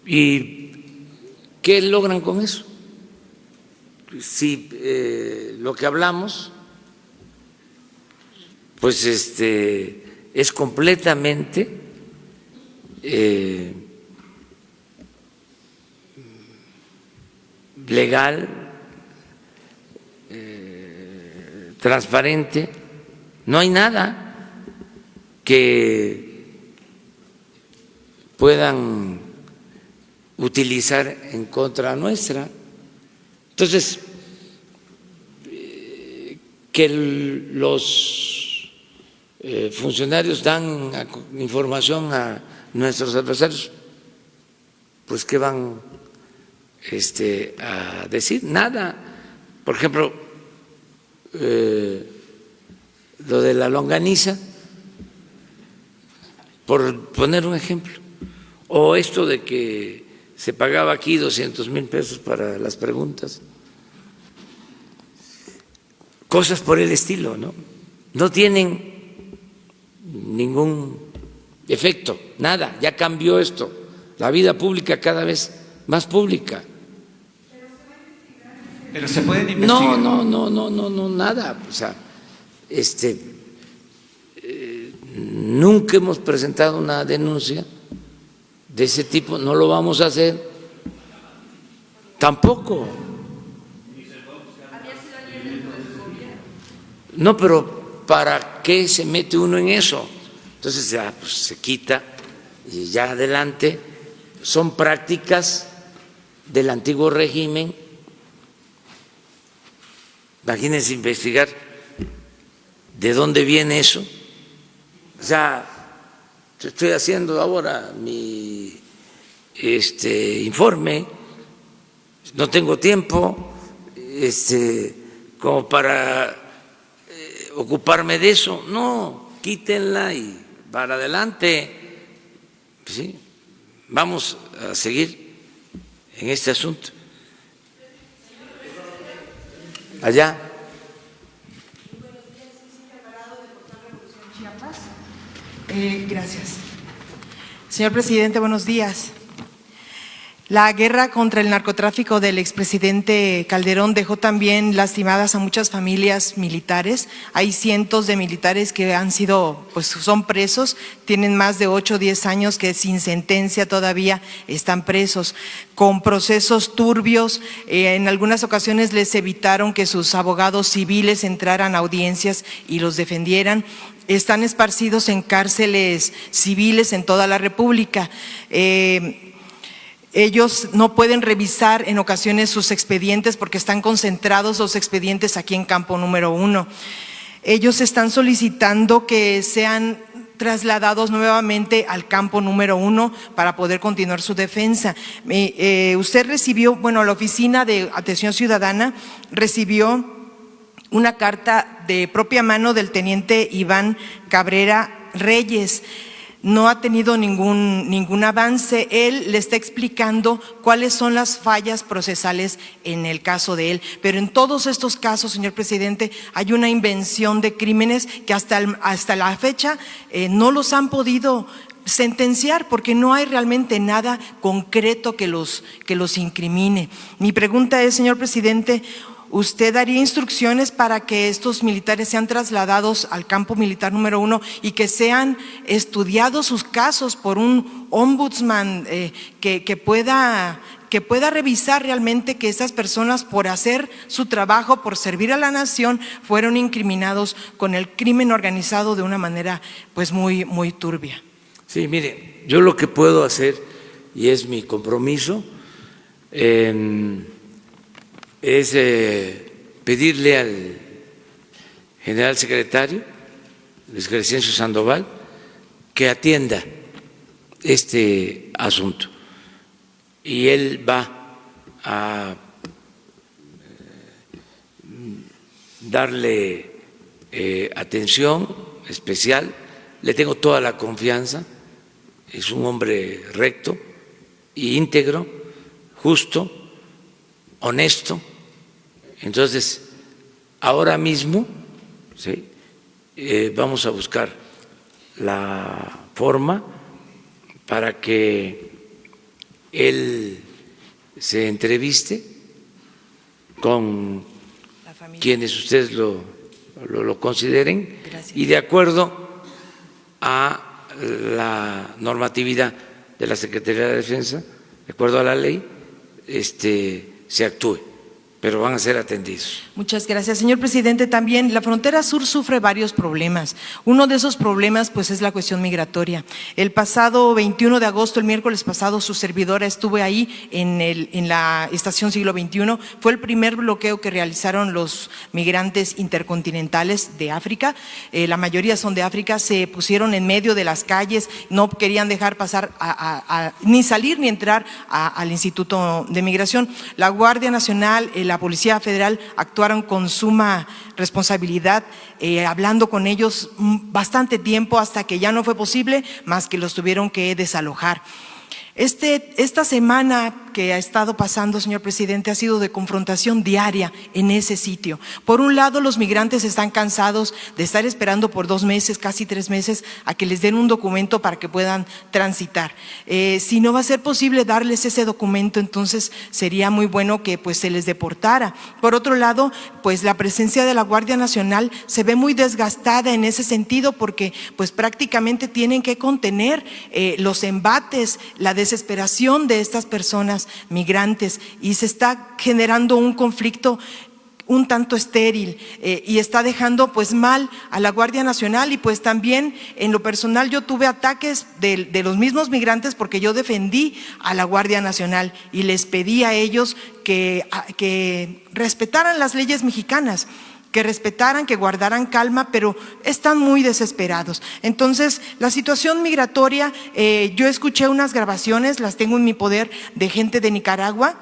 ¿Y qué logran con eso? Si lo que hablamos pues es completamente legal, transparente, no hay nada que puedan utilizar en contra nuestra. Entonces, que los funcionarios dan información a nuestros adversarios, pues ¿qué van a decir? Nada. Por ejemplo, lo de la longaniza, por poner un ejemplo, o esto de que se pagaba aquí 200,000 pesos para las preguntas, cosas por el estilo, ¿no? No tienen ningún efecto, nada, ya cambió esto, la vida pública cada vez más pública. Pero se pueden investigar. No, nada. O sea, nunca hemos presentado una denuncia de ese tipo, no lo vamos a hacer tampoco. No, pero ¿para qué se mete uno en eso? Entonces ya pues, se quita y ya adelante. Son prácticas del antiguo régimen. Imagínense investigar de dónde viene eso. O sea, estoy haciendo ahora mi informe, no tengo tiempo como para ocuparme de eso. No, quítenla y para adelante. ¿Sí? Vamos a seguir en este asunto. Allá. Gracias. Señor presidente, buenos días. La guerra contra el narcotráfico del expresidente Calderón dejó también lastimadas a muchas familias militares. Hay cientos de militares que han sido, pues son presos, tienen más de 8 o 10 años que sin sentencia todavía están presos, con procesos turbios. En algunas ocasiones les evitaron que sus abogados civiles entraran a audiencias y los defendieran. Están esparcidos en cárceles civiles en toda la República. Ellos no pueden revisar en ocasiones sus expedientes porque están concentrados los expedientes aquí en campo número 1. Ellos están solicitando que sean trasladados nuevamente al campo número 1 para poder continuar su defensa. Usted recibió, bueno, la Oficina de Atención Ciudadana recibió una carta de propia mano del teniente Iván Cabrera Reyes. No ha tenido ningún avance. Él le está explicando cuáles son las fallas procesales en el caso de él. Pero en todos estos casos, señor presidente, hay una invención de crímenes que hasta la fecha no los han podido sentenciar porque no hay realmente nada concreto que los incrimine. Mi pregunta es, señor presidente, ¿usted daría instrucciones para que estos militares sean trasladados al campo militar número 1 y que sean estudiados sus casos por un ombudsman que pueda revisar realmente que estas personas, por hacer su trabajo, por servir a la nación, fueron incriminados con el crimen organizado de una manera pues muy, muy turbia? Sí, mire, yo lo que puedo hacer, y es mi compromiso, es pedirle al general secretario, Luis Crescencio Sandoval, que atienda este asunto. Y él va a darle atención especial. Le tengo toda la confianza. Es un hombre recto, íntegro, justo, honesto. Entonces, ahora mismo, ¿sí?, vamos a buscar la forma para que él se entreviste con quienes ustedes lo consideren. Gracias. Y de acuerdo a la normatividad de la Secretaría de Defensa, de acuerdo a la ley, se actúe, pero van a ser atendidos. Muchas gracias. Señor presidente, también la frontera sur sufre varios problemas. Uno de esos problemas pues es la cuestión migratoria. El pasado 21 de agosto, el miércoles pasado, su servidora estuve ahí en la estación Siglo XXI. Fue el primer bloqueo que realizaron los migrantes intercontinentales de África. La mayoría son de África. Se pusieron en medio de las calles, no querían dejar pasar ni salir ni entrar al Instituto de Migración. La Guardia Nacional, la Policía Federal actuaron con suma responsabilidad, hablando con ellos bastante tiempo hasta que ya no fue posible, más que los tuvieron que desalojar. Esta semana que ha estado pasando, señor presidente, ha sido de confrontación diaria en ese sitio. Por un lado, los migrantes están cansados de estar esperando por 2 meses, casi 3 meses, a que les den un documento para que puedan transitar. Si no va a ser posible darles ese documento, entonces sería muy bueno que pues se les deportara. Por otro lado, pues la presencia de la Guardia Nacional se ve muy desgastada en ese sentido porque pues prácticamente tienen que contener los embates, la desesperación de estas personas migrantes, y se está generando un conflicto un tanto estéril y está dejando pues mal a la Guardia Nacional. Y pues también en lo personal yo tuve ataques de los mismos migrantes porque yo defendí a la Guardia Nacional y les pedí a ellos que respetaran las leyes mexicanas, que respetaran, que guardaran calma, pero están muy desesperados. Entonces, la situación migratoria, yo escuché unas grabaciones, las tengo en mi poder, de gente de Nicaragua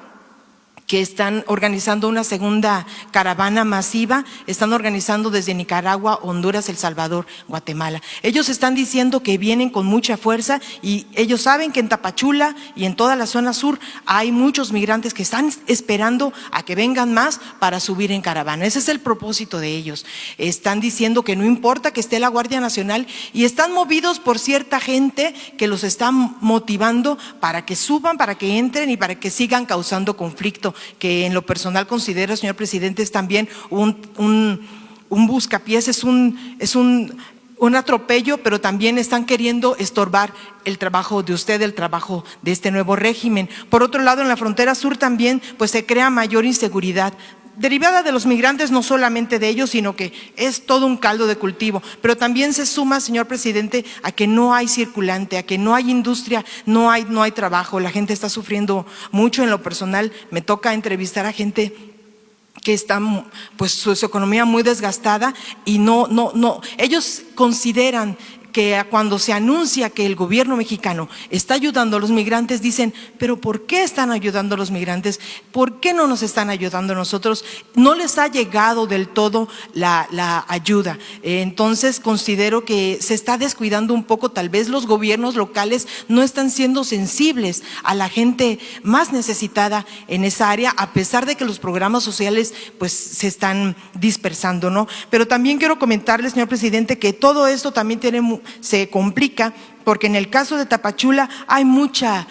que están organizando una segunda caravana masiva, están organizando desde Nicaragua, Honduras, El Salvador, Guatemala. Ellos están diciendo que vienen con mucha fuerza y ellos saben que en Tapachula y en toda la zona sur hay muchos migrantes que están esperando a que vengan más para subir en caravana. Ese es el propósito de ellos. Están diciendo que no importa que esté la Guardia Nacional y están movidos por cierta gente que los está motivando para que suban, para que entren y para que sigan causando conflicto, que en lo personal considero, señor presidente, es también un buscapiés, es un atropello, pero también están queriendo estorbar el trabajo de usted, el trabajo de este nuevo régimen. Por otro lado, en la frontera sur también pues se crea mayor inseguridad, derivada de los migrantes, no solamente de ellos, sino que es todo un caldo de cultivo. Pero también se suma, señor presidente, a que no hay circulante, a que no hay industria, no hay trabajo. La gente está sufriendo mucho. En lo personal, me toca entrevistar a gente que está pues su economía muy desgastada y ellos consideran que cuando se anuncia que el gobierno mexicano está ayudando a los migrantes, dicen, pero ¿por qué están ayudando a los migrantes? ¿Por qué no nos están ayudando a nosotros? No les ha llegado del todo la ayuda. Entonces considero que se está descuidando un poco, tal vez los gobiernos locales no están siendo sensibles a la gente más necesitada en esa área, a pesar de que los programas sociales pues se están dispersando, ¿no? Pero también quiero comentarle, señor presidente, que todo esto también se complica porque en el caso de Tapachula hay mucha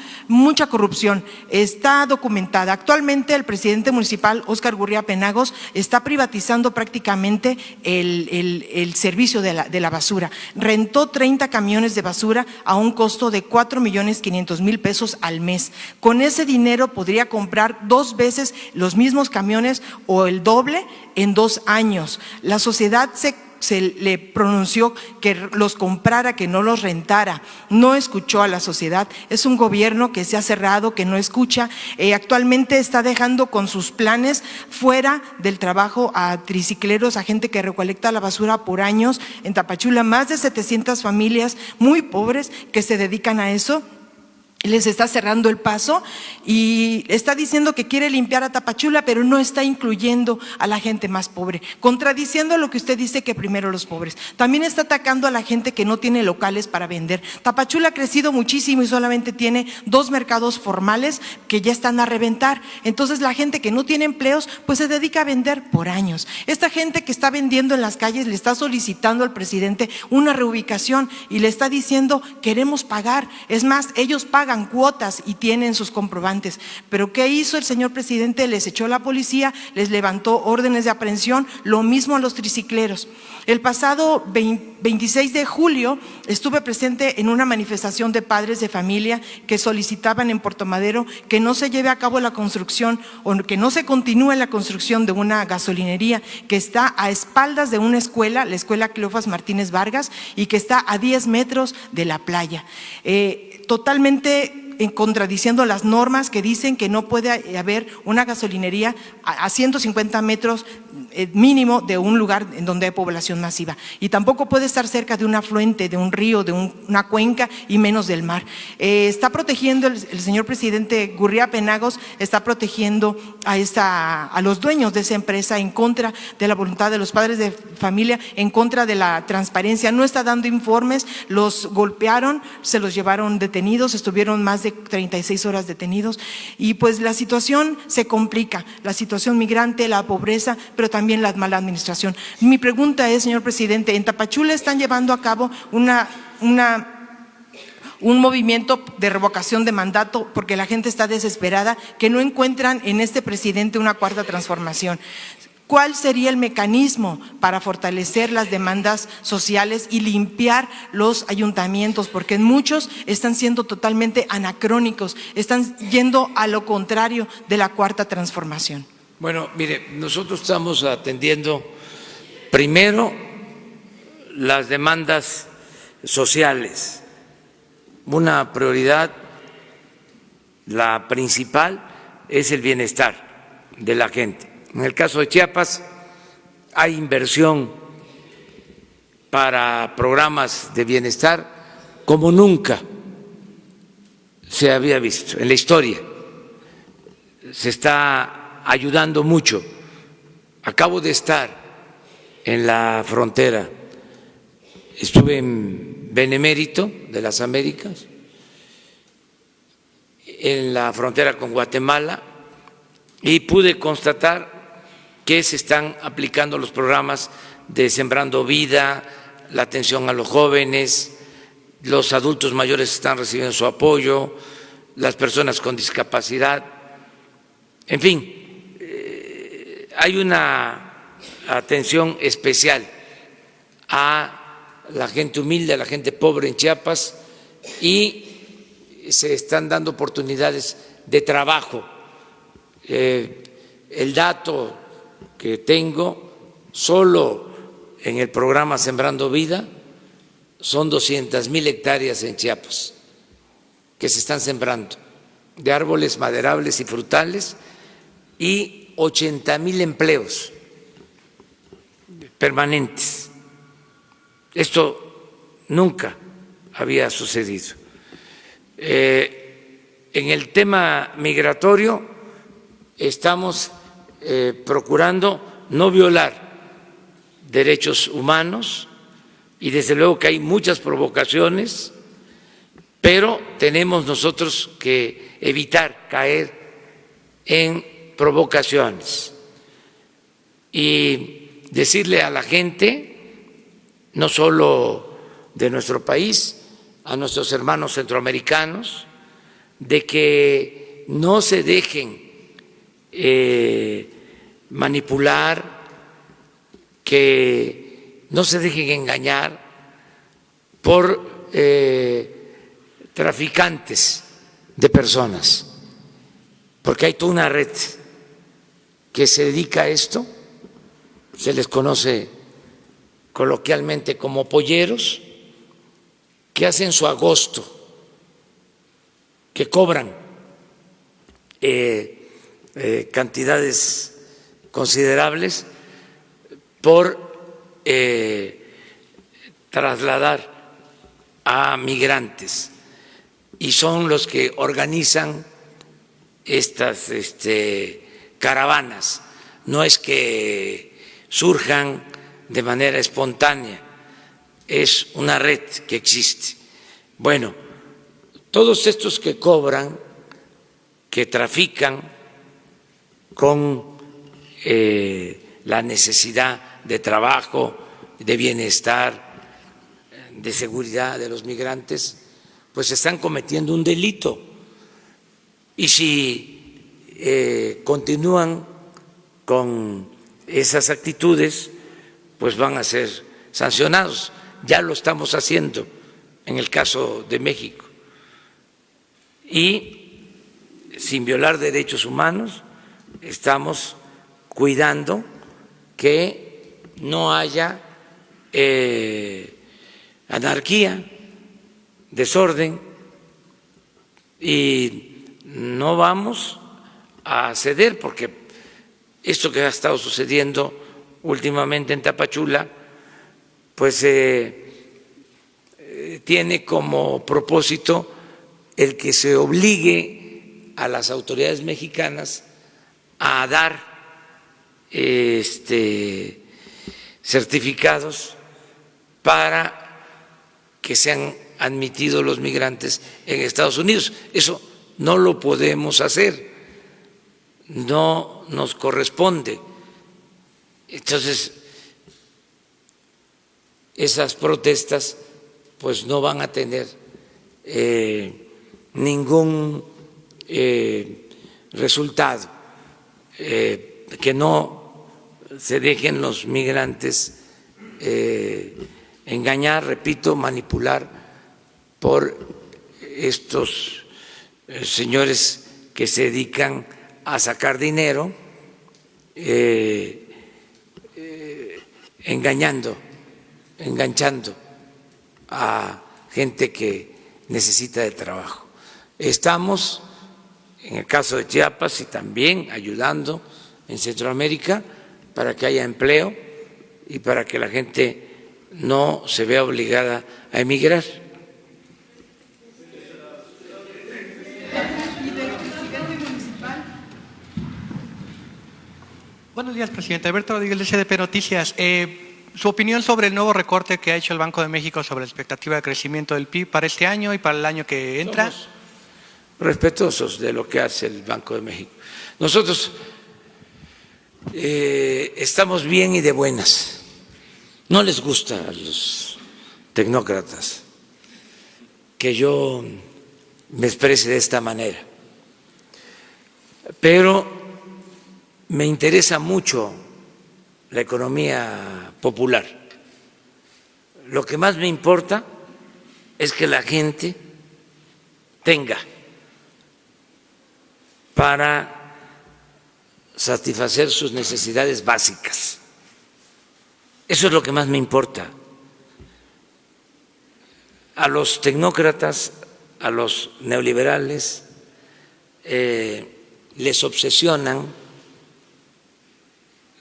corrupción, está documentada. Actualmente el presidente municipal, Óscar Gurría Penagos, está privatizando prácticamente el servicio de la basura. Rentó 30 camiones de basura a un costo de 4,500,000 pesos al mes. Con ese dinero podría comprar 2 veces los mismos camiones o el doble en 2 años. La sociedad se le pronunció que los comprara, que no los rentara. No escuchó a la sociedad. Es un gobierno que se ha cerrado, que no escucha. Actualmente está dejando con sus planes fuera del trabajo a tricicleros, a gente que recolecta la basura por años. En Tapachula, más de 700 familias muy pobres que se dedican a eso. Les está cerrando el paso y está diciendo que quiere limpiar a Tapachula, pero no está incluyendo a la gente más pobre, contradiciendo lo que usted dice, que primero los pobres. También está atacando a la gente que no tiene locales para vender. Tapachula ha crecido muchísimo y solamente tiene 2 mercados formales que ya están a reventar. Entonces la gente que no tiene empleos pues se dedica a vender por años. Esta gente que está vendiendo en las calles le está solicitando al presidente una reubicación y le está diciendo queremos pagar. Es más, ellos pagan cuotas y tienen sus comprobantes. Pero ¿qué hizo el señor presidente? Les echó la policía, les levantó órdenes de aprehensión, lo mismo a los tricicleros. El pasado 26 de julio estuve presente en una manifestación de padres de familia que solicitaban en Puerto Madero que no se lleve a cabo la construcción o que no se continúe la construcción de una gasolinería que está a espaldas de una escuela, la escuela Cleofas Martínez Vargas, y que está a 10 metros de la playa. Totalmente contradiciendo las normas que dicen que no puede haber una gasolinería a 150 metros mínimo de un lugar en donde hay población masiva, y tampoco puede estar cerca de un afluente, de un río, de una cuenca, y menos del mar. Está protegiendo el señor presidente Gurría Penagos, está protegiendo a los dueños de esa empresa en contra de la voluntad de los padres de familia, en contra de la transparencia. No está dando informes, los golpearon, se los llevaron detenidos, estuvieron más de 36 horas detenidos, y pues la situación se complica, la situación migrante, la pobreza, pero también la mala administración. Mi pregunta es, señor presidente, en Tapachula están llevando a cabo un movimiento de revocación de mandato porque la gente está desesperada, que no encuentran en este presidente una cuarta transformación. ¿Cuál sería el mecanismo para fortalecer las demandas sociales y limpiar los ayuntamientos? Porque muchos están siendo totalmente anacrónicos, están yendo a lo contrario de la cuarta transformación. Bueno, mire, nosotros estamos atendiendo primero las demandas sociales. Una prioridad, la principal, es el bienestar de la gente. En el caso de Chiapas hay inversión para programas de bienestar como nunca se había visto en la historia. Se está ayudando mucho. Acabo de estar en la frontera, estuve en Benemérito de las Américas, en la frontera con Guatemala, y pude constatar que se están aplicando los programas de Sembrando Vida, la atención a los jóvenes, los adultos mayores están recibiendo su apoyo, las personas con discapacidad, en fin, hay una atención especial a la gente humilde, a la gente pobre en Chiapas, y se están dando oportunidades de trabajo. El dato que tengo, solo en el programa Sembrando Vida son 200,000 hectáreas en Chiapas que se están sembrando de árboles maderables y frutales, y 80,000 empleos permanentes. Esto nunca había sucedido. En el tema migratorio estamos procurando no violar derechos humanos, y desde luego que hay muchas provocaciones, pero tenemos nosotros que evitar caer en provocaciones y decirle a la gente, no solo de nuestro país, a nuestros hermanos centroamericanos, de que no se dejen manipular, que no se dejen engañar por traficantes de personas, porque hay toda una red que se dedica a esto, se les conoce coloquialmente como polleros, que hacen su agosto, que cobran cantidades considerables por trasladar a migrantes, y son los que organizan estas caravanas. No es que surjan de manera espontánea, es una red que existe. Bueno, todos estos que cobran, que trafican con la necesidad de trabajo, de bienestar, de seguridad de los migrantes, pues están cometiendo un delito. Y si continúan con esas actitudes, pues van a ser sancionados. Ya lo estamos haciendo en el caso de México. Y sin violar derechos humanos, estamos cuidando que no haya anarquía, desorden, y no vamos a ceder, porque esto que ha estado sucediendo últimamente en Tapachula, pues tiene como propósito el que se obligue a las autoridades mexicanas a dar certificados para que sean admitidos los migrantes en Estados Unidos. Eso no lo podemos hacer, no nos corresponde. Entonces, esas protestas pues no van a tener ningún resultado, que no se dejen los migrantes engañar, repito, manipular por estos señores que se dedican a sacar dinero, engañando, enganchando a gente que necesita de trabajo. Estamos, en el caso de Chiapas, y también ayudando en Centroamérica para que haya empleo y para que la gente no se vea obligada a emigrar. Buenos días, presidente. Alberto Rodríguez, de SDP Noticias. Su opinión sobre el nuevo recorte que ha hecho el Banco de México sobre la expectativa de crecimiento del PIB para este año y para el año que entra. Somos respetuosos de lo que hace el Banco de México. Nosotros estamos bien y de buenas. No les gusta a los tecnócratas que yo me exprese de esta manera, pero me interesa mucho la economía popular. Lo que más me importa es que la gente tenga para satisfacer sus necesidades básicas. Eso es lo que más me importa. A los tecnócratas, a los neoliberales, les obsesionan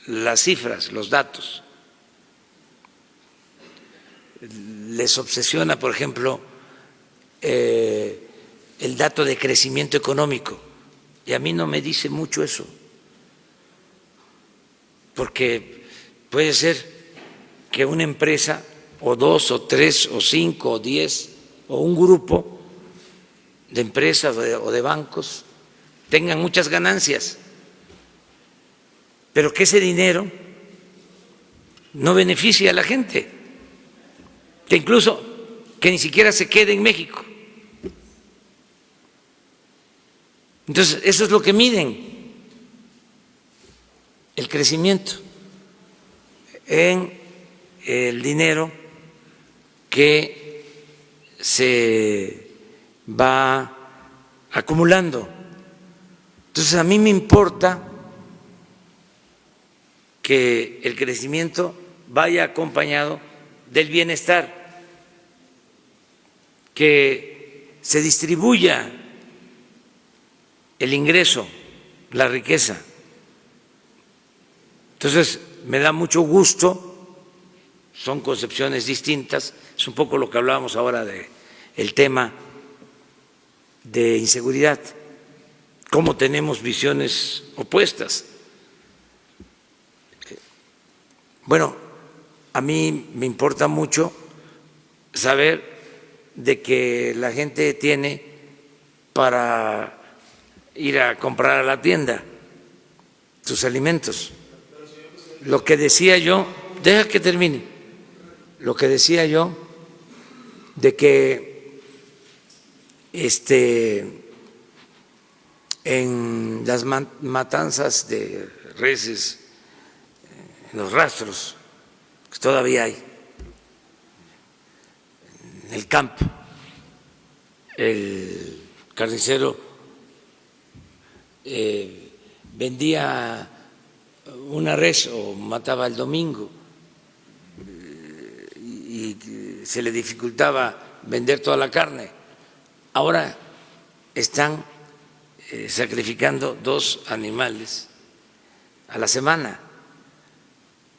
las cifras, los datos. Les obsesiona, por ejemplo, el dato de crecimiento económico. Y a mí no me dice mucho eso, porque puede ser que una empresa, o dos, o tres, o cinco, o 10, o un grupo de empresas o de bancos tengan muchas ganancias, pero que ese dinero no beneficie a la gente, que incluso que ni siquiera se quede en México. Entonces, eso es lo que miden, el crecimiento en el dinero que se va acumulando. Entonces, a mí me importa que el crecimiento vaya acompañado del bienestar, que se distribuya el ingreso, la riqueza. Entonces, me da mucho gusto, son concepciones distintas, es un poco lo que hablábamos ahora del tema de inseguridad, cómo tenemos visiones opuestas. Bueno, a mí me importa mucho saber de que la gente tiene para ir a comprar a la tienda sus alimentos. Lo que decía yo, deja que termine, lo que decía yo de que en las matanzas de reses, en los rastros que todavía hay en el campo, el carnicero vendía una res o mataba el domingo y se le dificultaba vender toda la carne. Ahora están sacrificando 2 animales a la semana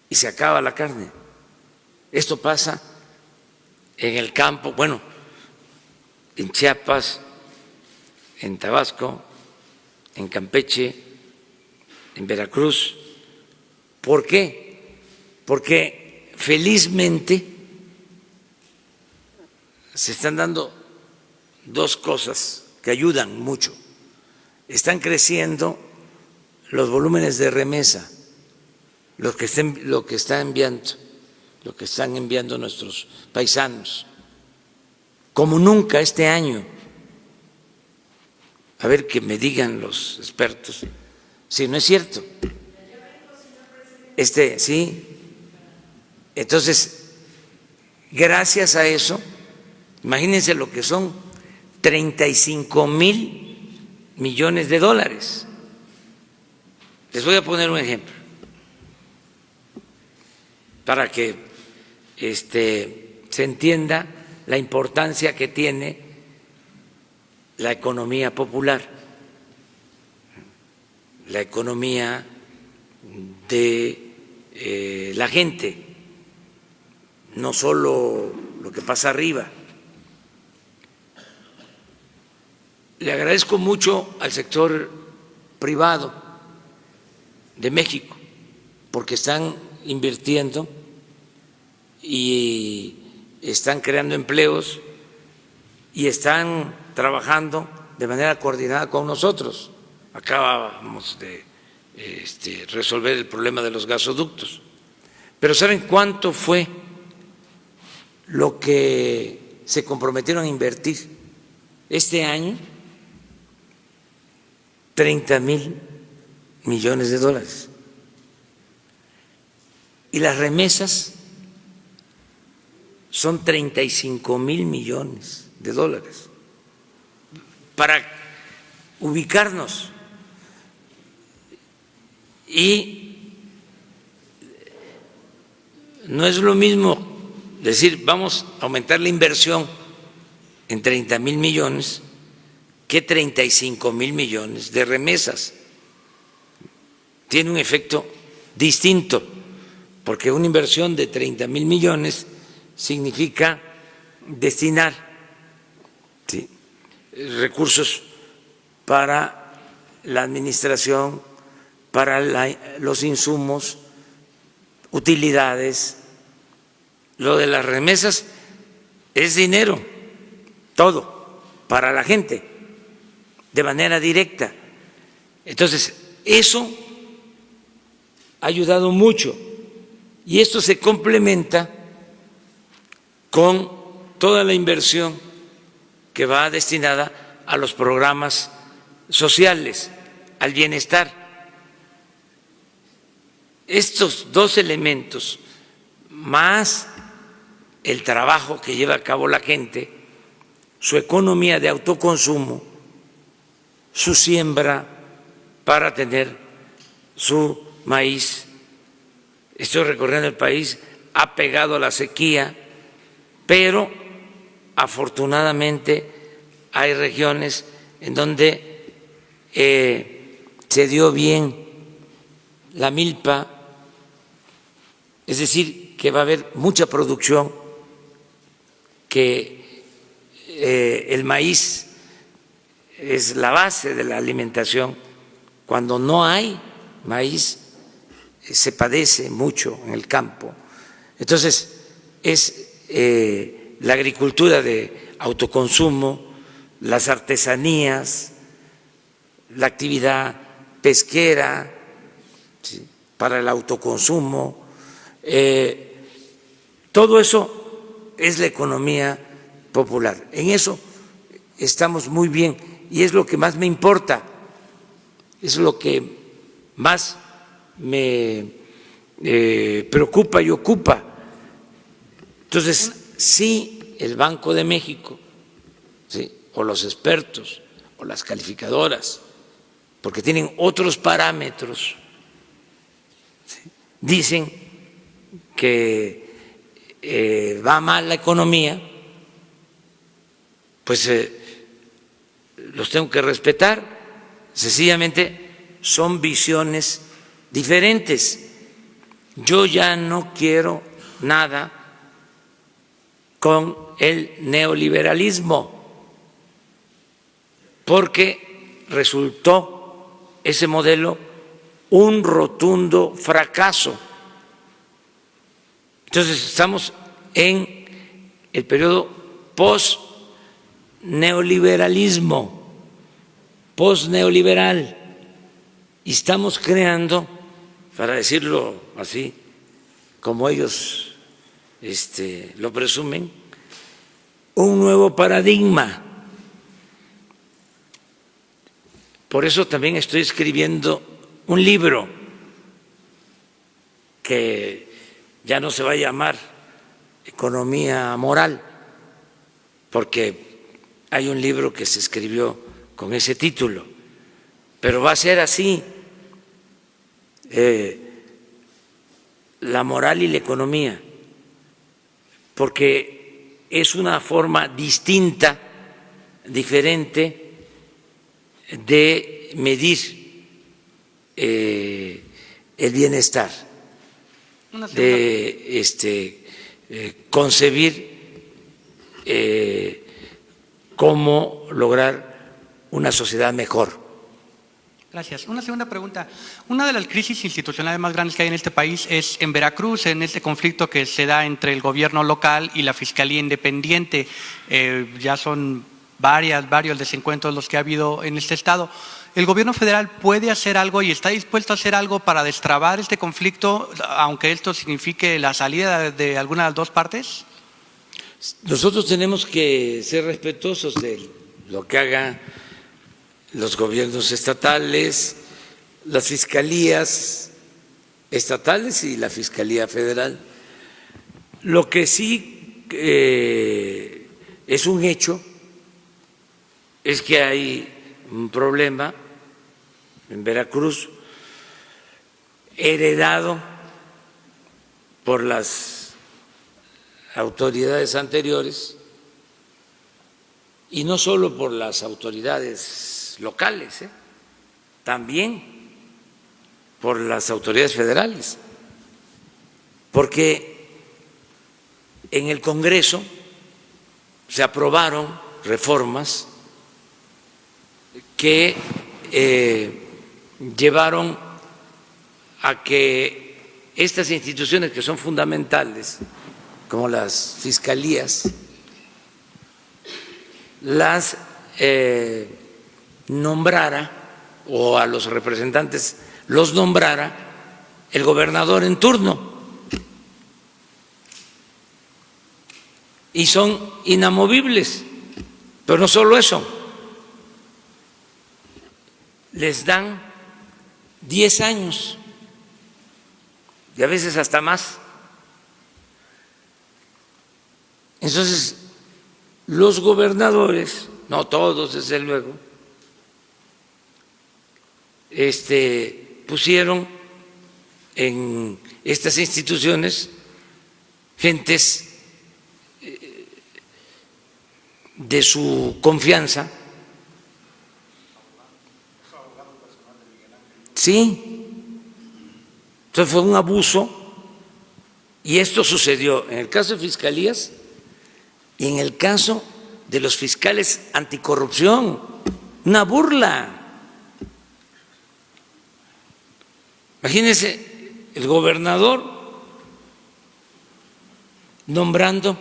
y se acaba la carne. Esto pasa en el campo, bueno, en Chiapas, en Tabasco, en Campeche, en Veracruz. ¿Por qué? Porque felizmente se están dando 2 cosas que ayudan mucho. Están creciendo los volúmenes de remesa, lo que están enviando nuestros paisanos, como nunca este año. A ver, que me digan los expertos si no es cierto. Sí. Entonces, gracias a eso, imagínense lo que son 35,000 millones de dólares. Les voy a poner un ejemplo para que se entienda la importancia que tiene la economía popular, la economía de la gente, no solo lo que pasa arriba. Le agradezco mucho al sector privado de México porque están invirtiendo y están creando empleos y están trabajando de manera coordinada con nosotros. Acabamos de resolver el problema de los gasoductos. Pero ¿saben cuánto fue lo que se comprometieron a invertir este año? 30,000 millones de dólares. Y las remesas son 35,000 millones de dólares. Para ubicarnos. Y no es lo mismo decir vamos a aumentar la inversión en 30,000 millones que 35,000 millones de remesas. Tiene un efecto distinto, porque una inversión de 30,000 millones significa destinar recursos para la administración, para los insumos, utilidades. Lo de las remesas es dinero, todo, para la gente, de manera directa. Entonces, eso ha ayudado mucho y esto se complementa con toda la inversión que va destinada a los programas sociales, al bienestar. Estos dos elementos, más el trabajo que lleva a cabo la gente, su economía de autoconsumo, su siembra para tener su maíz. Estoy recorriendo el país, ha pegado a la sequía, pero afortunadamente hay regiones en donde se dio bien la milpa, es decir, que va a haber mucha producción, que el maíz es la base de la alimentación. Cuando no hay maíz, se padece mucho en el campo. Entonces, es la agricultura de autoconsumo, las artesanías, la actividad pesquera, ¿sí?, para el autoconsumo. Todo eso es la economía popular. En eso estamos muy bien y es lo que más me importa, es lo que más me preocupa y ocupa. Entonces, sí, el Banco de México, ¿sí?, o los expertos o las calificadoras, porque tienen otros parámetros, ¿sí?, dicen que va mal la economía, pues los tengo que respetar. Sencillamente son visiones diferentes. Yo ya no quiero nada con el neoliberalismo, porque resultó ese modelo un rotundo fracaso. Entonces estamos en el periodo post-neoliberalismo, post-neoliberal, y estamos creando, para decirlo así, como ellos lo presumen, un nuevo paradigma. Por eso también estoy escribiendo un libro que ya no se va a llamar Economía Moral, porque hay un libro que se escribió con ese título, pero va a ser así, la moral y la economía, porque es una forma distinta, diferente de medir el bienestar, de concebir cómo lograr una sociedad mejor. Gracias. Una segunda pregunta. Una de las crisis institucionales más grandes que hay en este país es en Veracruz, en este conflicto que se da entre el gobierno local y la Fiscalía Independiente. Ya son varios desencuentros los que ha habido en este estado. ¿El gobierno federal puede hacer algo y está dispuesto a hacer algo para destrabar este conflicto, aunque esto signifique la salida de alguna de las dos partes? Nosotros tenemos que ser respetuosos de lo que hagan los gobiernos estatales, las fiscalías estatales y la Fiscalía Federal. Lo que sí es un hecho es que hay un problema en Veracruz heredado por las autoridades anteriores y no solo por las autoridades locales, también por las autoridades federales, porque en el Congreso se aprobaron reformas que llevaron a que estas instituciones que son fundamentales, como las fiscalías, las nombrara, o a los representantes los nombrara el gobernador en turno. Y son inamovibles. Pero no solo eso, les dan 10 años y a veces hasta más. Entonces, los gobernadores, no todos desde luego, pusieron en estas instituciones gentes de su confianza. Sí, entonces fue un abuso y esto sucedió en el caso de fiscalías y en el caso de los fiscales anticorrupción, una burla. Imagínense el gobernador nombrando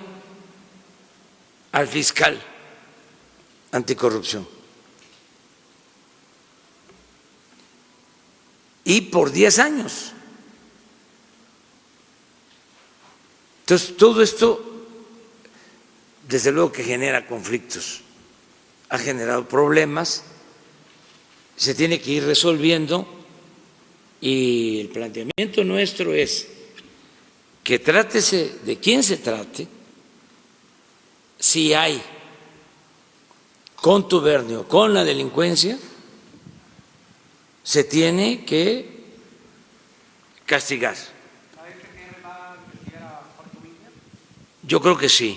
al fiscal anticorrupción y por 10 años. Entonces, todo esto, desde luego que genera conflictos, ha generado problemas, se tiene que ir resolviendo. Y el planteamiento nuestro es que trátese de quién se trate, si hay contubernio con la delincuencia, se tiene que castigar. Yo creo que sí.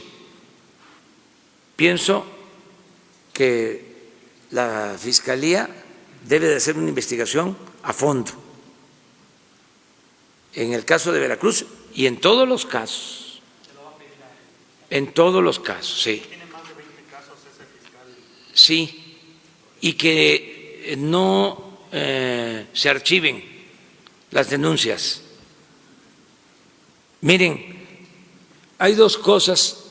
Pienso que la Fiscalía debe de hacer una investigación a fondo. En el caso de Veracruz y en todos los casos. En todos los casos, sí. ¿Tiene más de 20 casos ese fiscal? Sí, y que no se archiven las denuncias. Miren, hay dos cosas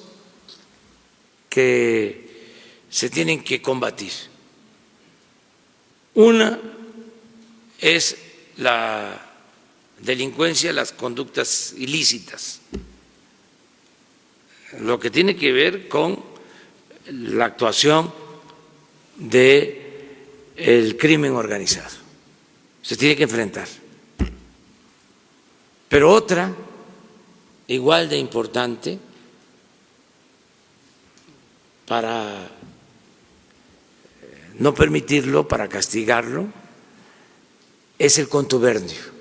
que se tienen que combatir. Una es la delincuencia, las conductas ilícitas, lo que tiene que ver con la actuación del crimen organizado. Se tiene que enfrentar. Pero otra, igual de importante, para no permitirlo, para castigarlo, es el contubernio.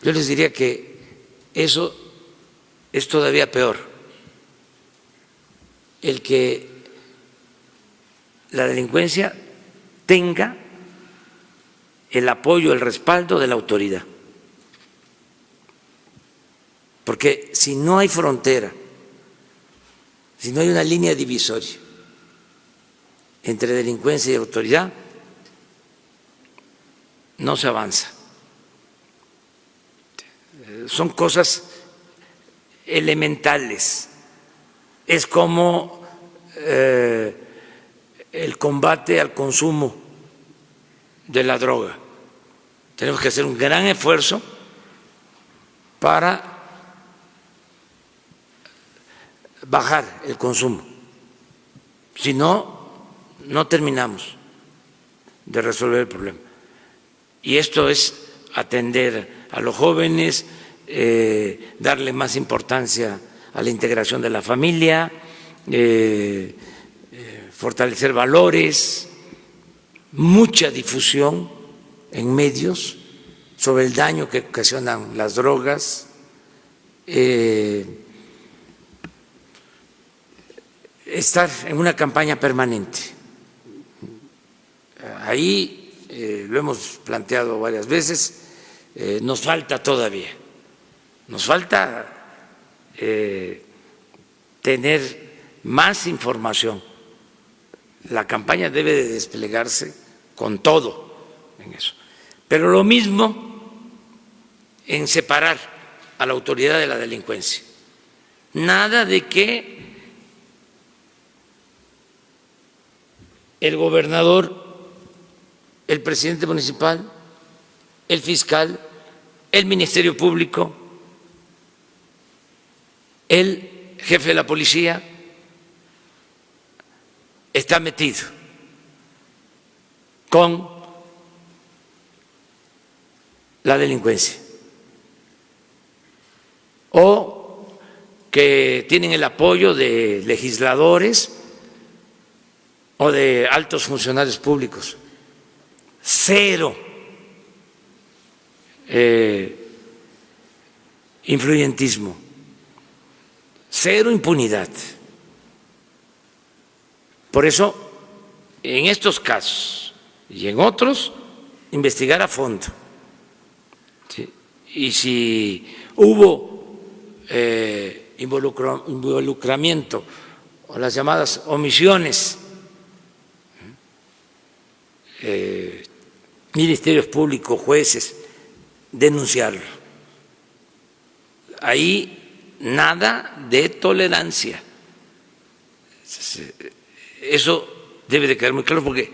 Yo les diría que eso es todavía peor, el que la delincuencia tenga el apoyo, el respaldo de la autoridad. Porque si no hay frontera, si no hay una línea divisoria entre delincuencia y autoridad, no se avanza. Son cosas elementales. Es como el combate al consumo de la droga. Tenemos que hacer un gran esfuerzo para bajar el consumo. Si no, no terminamos de resolver el problema. Y esto es atender a los jóvenes, darle más importancia a la integración de la familia, fortalecer valores, mucha difusión en medios sobre el daño que ocasionan las drogas, estar en una campaña permanente. Ahí lo hemos planteado varias veces, nos falta todavía, nos falta tener más información. La campaña debe de desplegarse con todo en eso. Pero lo mismo en separar a la autoridad de la delincuencia. Nada de que el gobernador, el presidente municipal, el fiscal, el Ministerio Público, el jefe de la policía está metido con la delincuencia o que tienen el apoyo de legisladores o de altos funcionarios públicos. Cero influyentismo, cero impunidad. Por eso, en estos casos y en otros, investigar a fondo. ¿Sí? Y si hubo involucramiento o las llamadas omisiones, ministerios públicos, jueces, denunciarlo. Ahí nada de tolerancia. Eso debe de quedar muy claro porque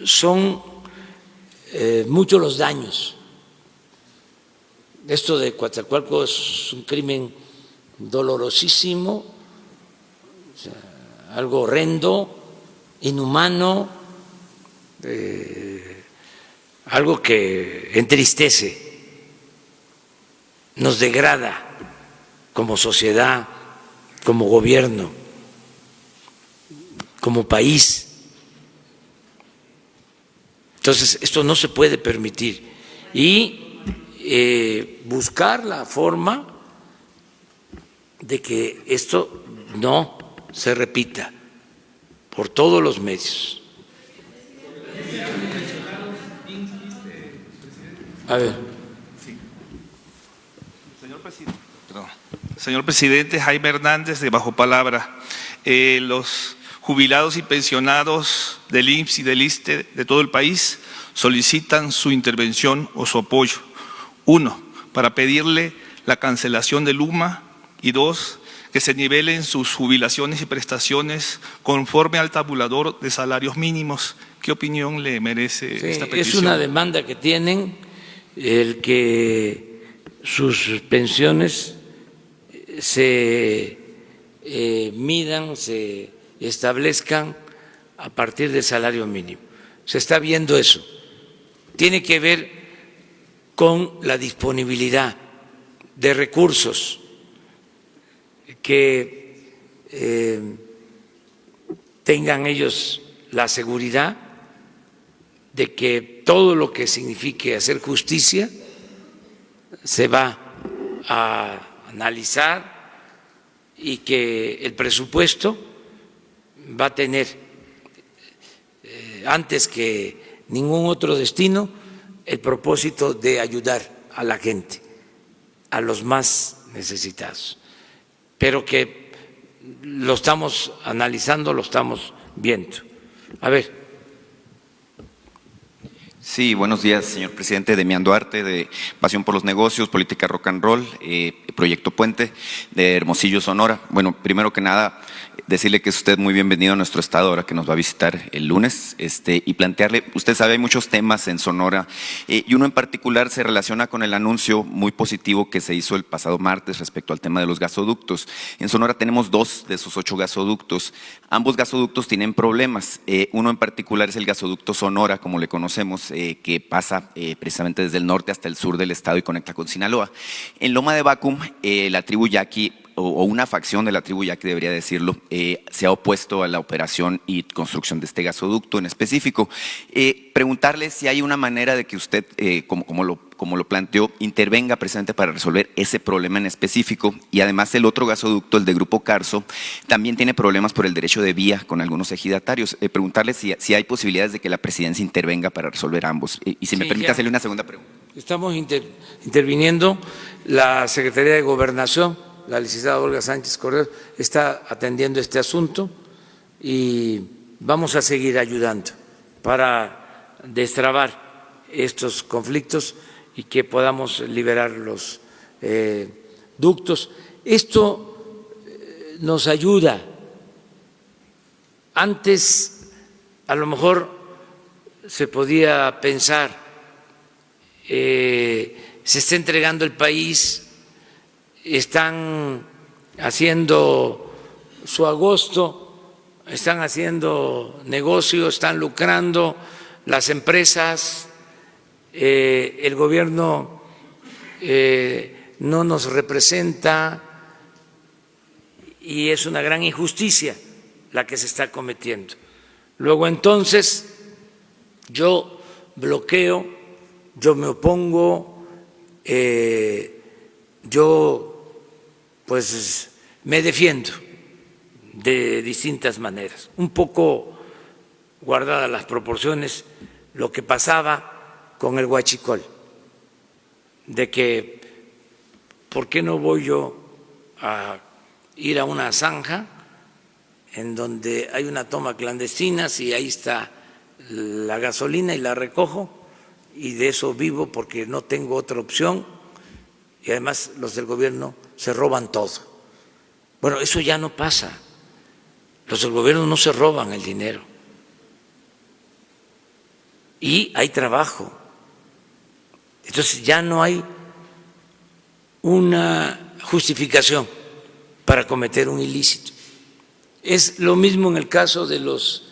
son muchos los daños. Esto de Coatzacoalcos es un crimen dolorosísimo, o sea, algo horrendo, inhumano, algo que entristece, nos degrada como sociedad, como gobierno, como país. Entonces, esto no se puede permitir y buscar la forma de que esto no se repita por todos los medios. A ver. Señor presidente, Jaime Hernández, de Bajo Palabra. Los jubilados y pensionados del IMSS y del ISSSTE de todo el país solicitan su intervención o su apoyo. 1, para pedirle la cancelación del UMA y 2, que se nivelen sus jubilaciones y prestaciones conforme al tabulador de salarios mínimos. ¿Qué opinión le merece esta petición? Es una demanda que tienen, el que sus pensiones se midan, se establezcan a partir del salario mínimo. Se está viendo eso. Tiene que ver con la disponibilidad de recursos, que tengan ellos la seguridad de que todo lo que signifique hacer justicia se va a analizar y que el presupuesto va a tener antes que ningún otro destino el propósito de ayudar a la gente, a los más necesitados, pero que lo estamos analizando, lo estamos viendo. A ver. Sí, buenos días, señor presidente. Demián Duarte, de Pasión por los Negocios, Política Rock and Roll, Proyecto Puente, de Hermosillo, Sonora. Bueno, primero que nada, decirle que es usted muy bienvenido a nuestro estado ahora que nos va a visitar el lunes, y plantearle, usted sabe, hay muchos temas en Sonora, y uno en particular se relaciona con el anuncio muy positivo que se hizo el pasado martes respecto al tema de los gasoductos. En Sonora tenemos 2 de esos 8 gasoductos. Ambos gasoductos tienen problemas. Uno en particular es el gasoducto Sonora, como le conocemos, que pasa precisamente desde el norte hasta el sur del estado y conecta con Sinaloa. En Loma de Bacum, la tribu Yaqui, o una facción de la tribu Yaqui, debería decirlo, se ha opuesto a la operación y construcción de este gasoducto en específico. Preguntarle si hay una manera de que usted, como lo planteó, intervenga precisamente para resolver ese problema en específico. Y además el otro gasoducto, el de Grupo Carso, también tiene problemas por el derecho de vía con algunos ejidatarios. Preguntarle si hay posibilidades de que la presidencia intervenga para resolver ambos. Y si me permite hacerle una segunda pregunta. Estamos interviniendo. La Secretaría de Gobernación, la licenciada Olga Sánchez Cordero, está atendiendo este asunto y vamos a seguir ayudando para destrabar estos conflictos y que podamos liberar los ductos. Esto nos ayuda. Antes, a lo mejor, se podía pensar, se está entregando el país, están haciendo su agosto, están haciendo negocio, están lucrando las empresas, el gobierno no nos representa y es una gran injusticia la que se está cometiendo. Luego entonces yo bloqueo, yo me opongo, yo pues me defiendo de distintas maneras, un poco guardadas las proporciones, lo que pasaba con el huachicol, de que ¿por qué no voy yo a ir a una zanja en donde hay una toma clandestina si ahí está la gasolina y la recojo y de eso vivo porque no tengo otra opción y además los del gobierno se roban todo? Bueno, eso ya no pasa. Los del gobierno no se roban el dinero. Y hay trabajo. Entonces ya no hay una justificación para cometer un ilícito. Es lo mismo en el caso de los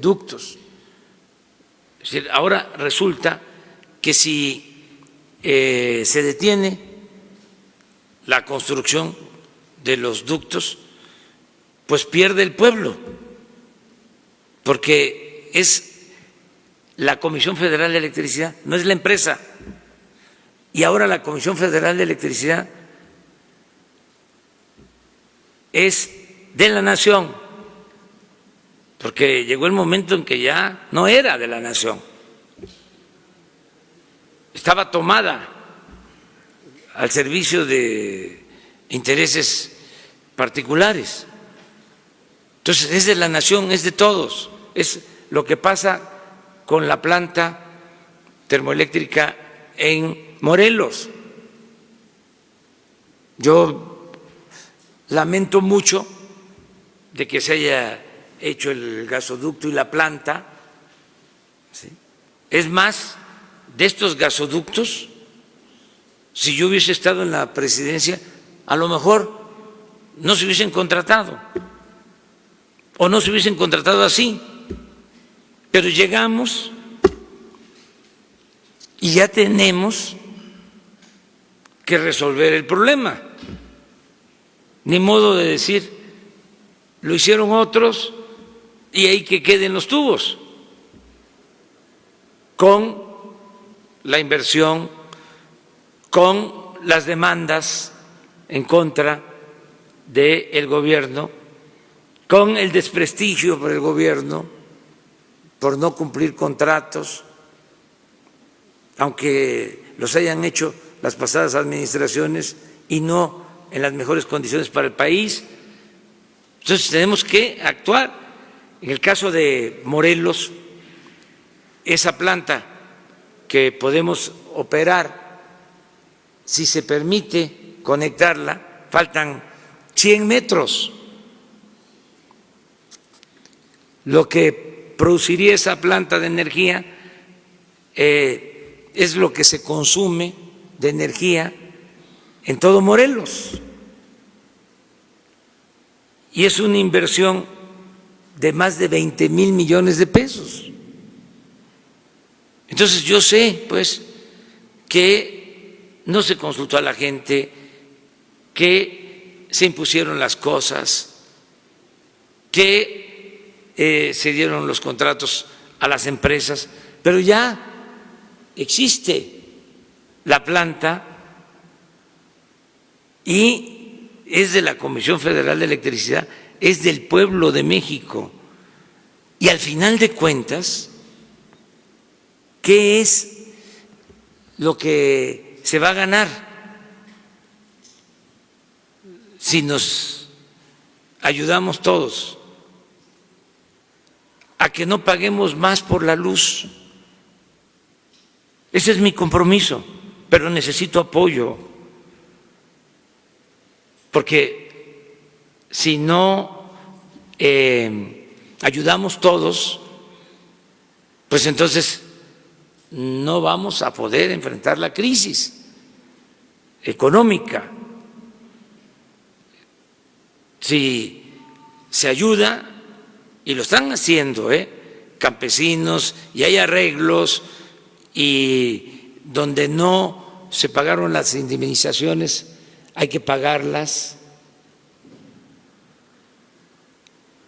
ductos. Es decir, ahora resulta que si se detiene la construcción de los ductos, pues pierde el pueblo, porque es la Comisión Federal de Electricidad, no es la empresa. Y ahora la Comisión Federal de Electricidad es de la nación, porque llegó el momento en que ya no era de la nación, estaba tomada al servicio de intereses particulares. Entonces es de la nación, es de todos. Es lo que pasa con la planta termoeléctrica en Morelos. Yo lamento mucho de que se haya hecho el gasoducto y la planta. ¿Sí? Es más, de estos gasoductos, si yo hubiese estado en la presidencia, a lo mejor no se hubiesen contratado o no se hubiesen contratado así, pero llegamos y ya tenemos que resolver el problema. Ni modo de decir, lo hicieron otros y ahí que queden los tubos, con la inversión, con las demandas en contra del gobierno, con el desprestigio por el gobierno por no cumplir contratos, aunque los hayan hecho las pasadas administraciones y no en las mejores condiciones para el país. Entonces tenemos que actuar. En el caso de Morelos, esa planta que podemos operar, si se permite conectarla, faltan 100 metros. Lo que produciría esa planta de energía es lo que se consume de energía en todo Morelos. Y es una inversión de más de 20,000 millones de pesos. Entonces yo sé, pues, que no se consultó a la gente, que se impusieron las cosas, que se dieron los contratos a las empresas, pero ya existe la planta y es de la Comisión Federal de Electricidad, es del pueblo de México. Y al final de cuentas, ¿qué es lo que se va a ganar si nos ayudamos todos a que no paguemos más por la luz? Ese es mi compromiso, pero necesito apoyo, porque si no ayudamos todos, pues entonces no vamos a poder enfrentar la crisis económica. Si se ayuda, y lo están haciendo, campesinos, y hay arreglos, y donde no se pagaron las indemnizaciones hay que pagarlas,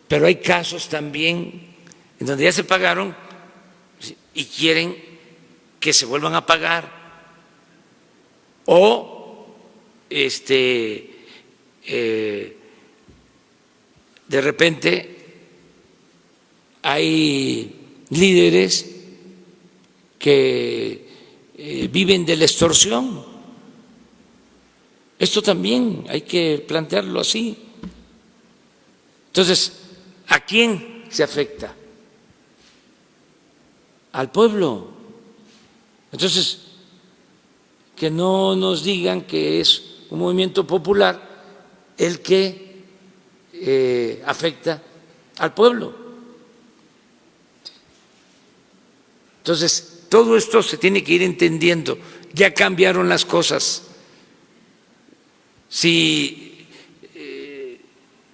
pero hay casos también en donde ya se pagaron y quieren que se vuelvan a pagar, o de repente hay líderes que viven de la extorsión. Esto también hay que plantearlo así. Entonces, ¿a quién se afecta? Al pueblo. Entonces, que no nos digan que es un movimiento popular el que afecta al pueblo. Entonces, todo esto se tiene que ir entendiendo. Ya cambiaron las cosas. Si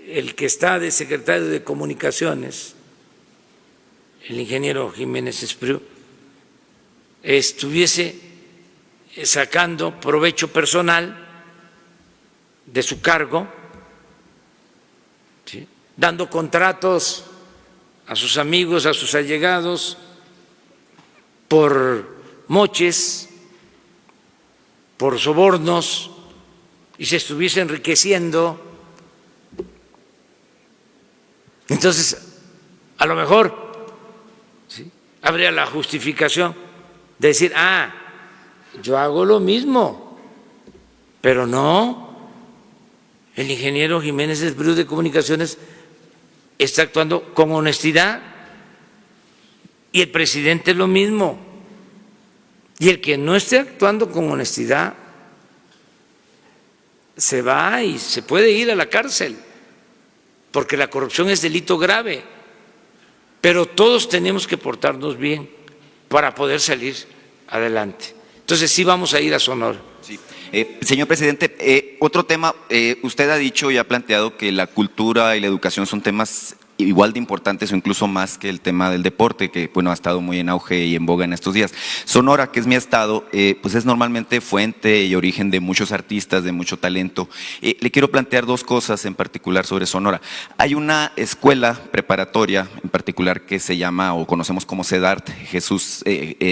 el que está de secretario de Comunicaciones, el ingeniero Jiménez Espriu, estuviese sacando provecho personal de su cargo, ¿sí?, dando contratos a sus amigos, a sus allegados, por moches, por sobornos, y se estuviese enriqueciendo, entonces a lo mejor, ¿sí?, habría la justificación de decir, yo hago lo mismo, pero no, el ingeniero Jiménez Espriu de Comunicaciones está actuando con honestidad, y el presidente lo mismo. Y el que no esté actuando con honestidad se va y se puede ir a la cárcel, porque la corrupción es delito grave, pero todos tenemos que portarnos bien para poder salir adelante. Entonces sí vamos a ir a Sonora. Sí. Señor presidente, otro tema, usted ha dicho y ha planteado que la cultura y la educación son temas igual de importantes o incluso más que el tema del deporte, que bueno, ha estado muy en auge y en boga en estos días. Sonora, que es mi estado, pues es normalmente fuente y origen de muchos artistas, de mucho talento. Le quiero plantear dos cosas en particular sobre Sonora. Hay una escuela preparatoria en particular que se llama, o conocemos como CEDART,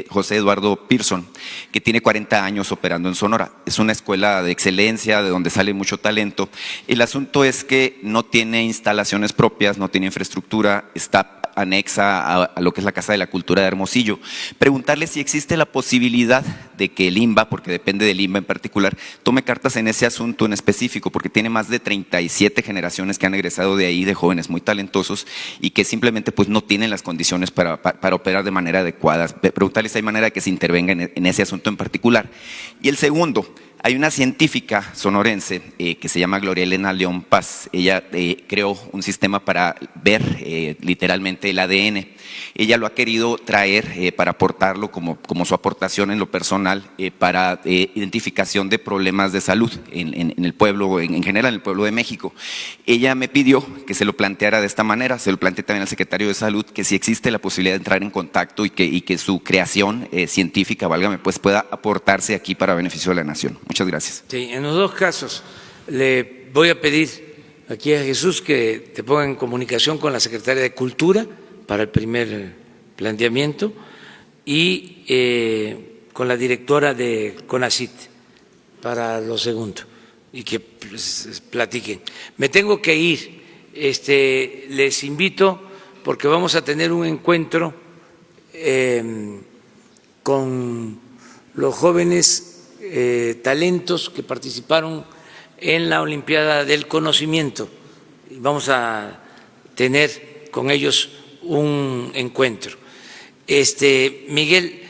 José Eduardo Pearson, que tiene 40 años operando en Sonora. Es una escuela de excelencia, de donde sale mucho talento. El asunto es que no tiene instalaciones propias, no tiene infraestructura, está anexa a lo que es la Casa de la Cultura de Hermosillo. Preguntarle si existe la posibilidad de que el INBA, porque depende del INBA en particular, tome cartas en ese asunto en específico, porque tiene más de 37 generaciones que han egresado de ahí, de jóvenes muy talentosos y que simplemente pues no tienen las condiciones para operar de manera adecuada. Preguntarle si hay manera de que se intervenga en ese asunto en particular. Y el segundo, hay una científica sonorense que se llama Gloria Elena León Paz. Ella creó un sistema para ver literalmente el ADN. Ella lo ha querido traer para aportarlo como su aportación en lo personal para identificación de problemas de salud en el pueblo, en general en el pueblo de México. Ella me pidió que se lo planteara de esta manera, se lo planteé también al secretario de Salud, que si existe la posibilidad de entrar en contacto y que su creación científica, válgame, pues pueda aportarse aquí para beneficio de la nación. Muchas gracias. Sí, en los dos casos le voy a pedir aquí a Jesús que te ponga en comunicación con la Secretaria de Cultura para el primer planteamiento y con la directora de CONACYT para lo segundo y que platiquen. Me tengo que ir, les invito porque vamos a tener un encuentro con los jóvenes talentos que participaron en la Olimpiada del Conocimiento. Vamos a tener con ellos un encuentro. Miguel,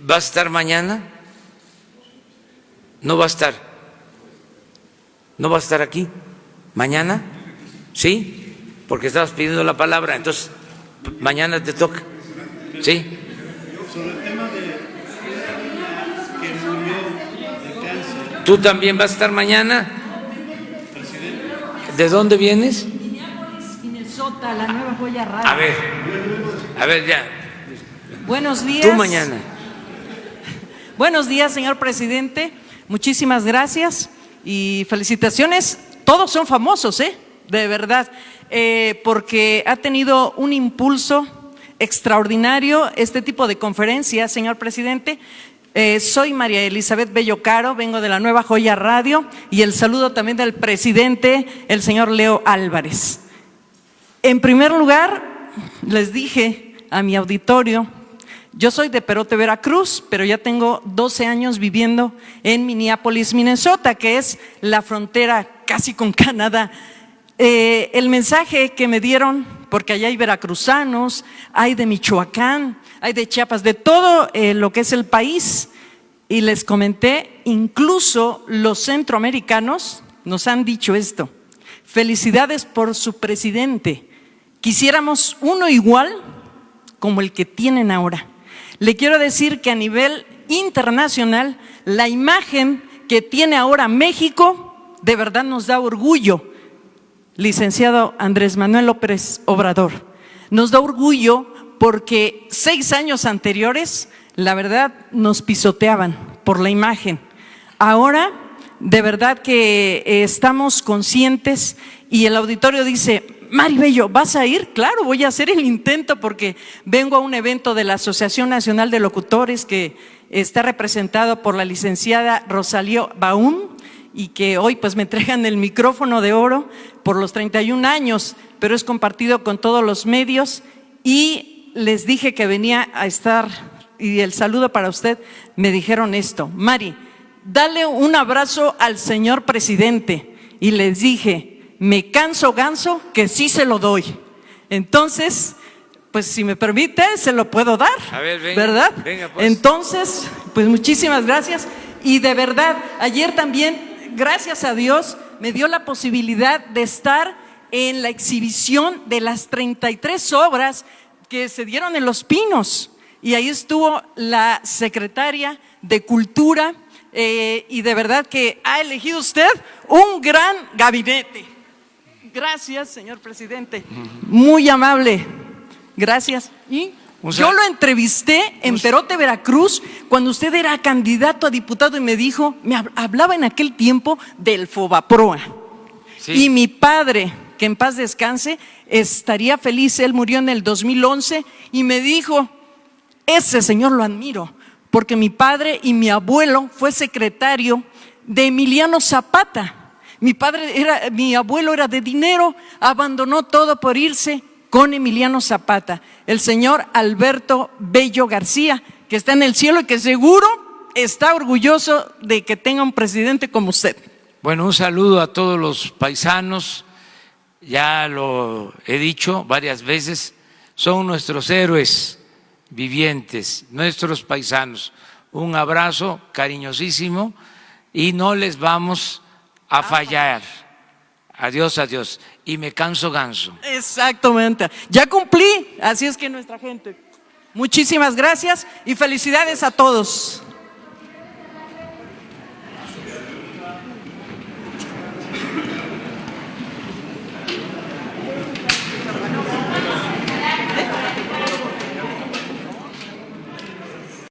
¿va a estar mañana? ¿No va a estar? ¿No va a estar aquí? ¿Mañana? ¿Sí? Porque estabas pidiendo la palabra, entonces mañana te toca. ¿Sí? Sobre el tema de que murió de cáncer. ¿Tú también vas a estar mañana? ¿De dónde vienes? Minnesota, la nueva joya radio. A ver, ya. Buenos días. Tú mañana. Buenos días, señor presidente. Muchísimas gracias y felicitaciones. Todos son famosos, de verdad, porque ha tenido un impulso extraordinario este tipo de conferencias, señor presidente. Soy María Elizabeth Bello Caro, vengo de la Nueva Joya Radio y el saludo también del presidente, el señor Leo Álvarez. En primer lugar, les dije a mi auditorio, yo soy de Perote, Veracruz, pero ya tengo 12 años viviendo en Minneapolis, Minnesota, que es la frontera casi con Canadá. El mensaje que me dieron, porque allá hay veracruzanos, hay de Michoacán, hay de Chiapas, de todo lo que es el país, y les comenté, incluso los centroamericanos nos han dicho esto: felicidades por su presidente, quisiéramos uno igual como el que tienen ahora. Le quiero decir que a nivel internacional, la imagen que tiene ahora México de verdad nos da orgullo. Licenciado Andrés Manuel López Obrador, nos da orgullo porque 6 años anteriores, la verdad, nos pisoteaban por la imagen. Ahora, de verdad que estamos conscientes y el auditorio dice: Mari Bello, ¿vas a ir? Claro, voy a hacer el intento porque vengo a un evento de la Asociación Nacional de Locutores que está representado por la licenciada Rosalío Baum y que hoy pues me entregan el micrófono de oro por los 31 años, pero es compartido con todos los medios y les dije que venía a estar y el saludo para usted. Me dijeron esto: Mari, dale un abrazo al señor presidente, y les dije: me canso ganso que sí se lo doy. Entonces, pues si me permite, se lo puedo dar. A ver, venga, ¿verdad? Venga, pues. Entonces, pues muchísimas gracias. Y de verdad, ayer también, gracias a Dios, me dio la posibilidad de estar en la exhibición de las 33 obras que se dieron en Los Pinos. Y ahí estuvo la secretaria de Cultura y de verdad que ha elegido usted un gran gabinete. Gracias, señor presidente. Muy amable. Gracias. Y yo lo entrevisté en Perote, Veracruz, cuando usted era candidato a diputado y me dijo, hablaba en aquel tiempo del Fobaproa. Sí. Y mi padre, que en paz descanse, estaría feliz, él murió en el 2011 y me dijo: ese señor lo admiro, porque mi padre y mi abuelo fue secretario de Emiliano Zapata. Mi abuelo era de dinero, abandonó todo por irse con Emiliano Zapata, el señor Alberto Bello García, que está en el cielo y que seguro está orgulloso de que tenga un presidente como usted. Bueno, un saludo a todos los paisanos, ya lo he dicho varias veces, son nuestros héroes vivientes, nuestros paisanos. Un abrazo cariñosísimo y no les vamos a fallar. Adiós, adiós. Y me canso ganso. Exactamente. Ya cumplí, así es que nuestra gente. Muchísimas gracias y felicidades a todos.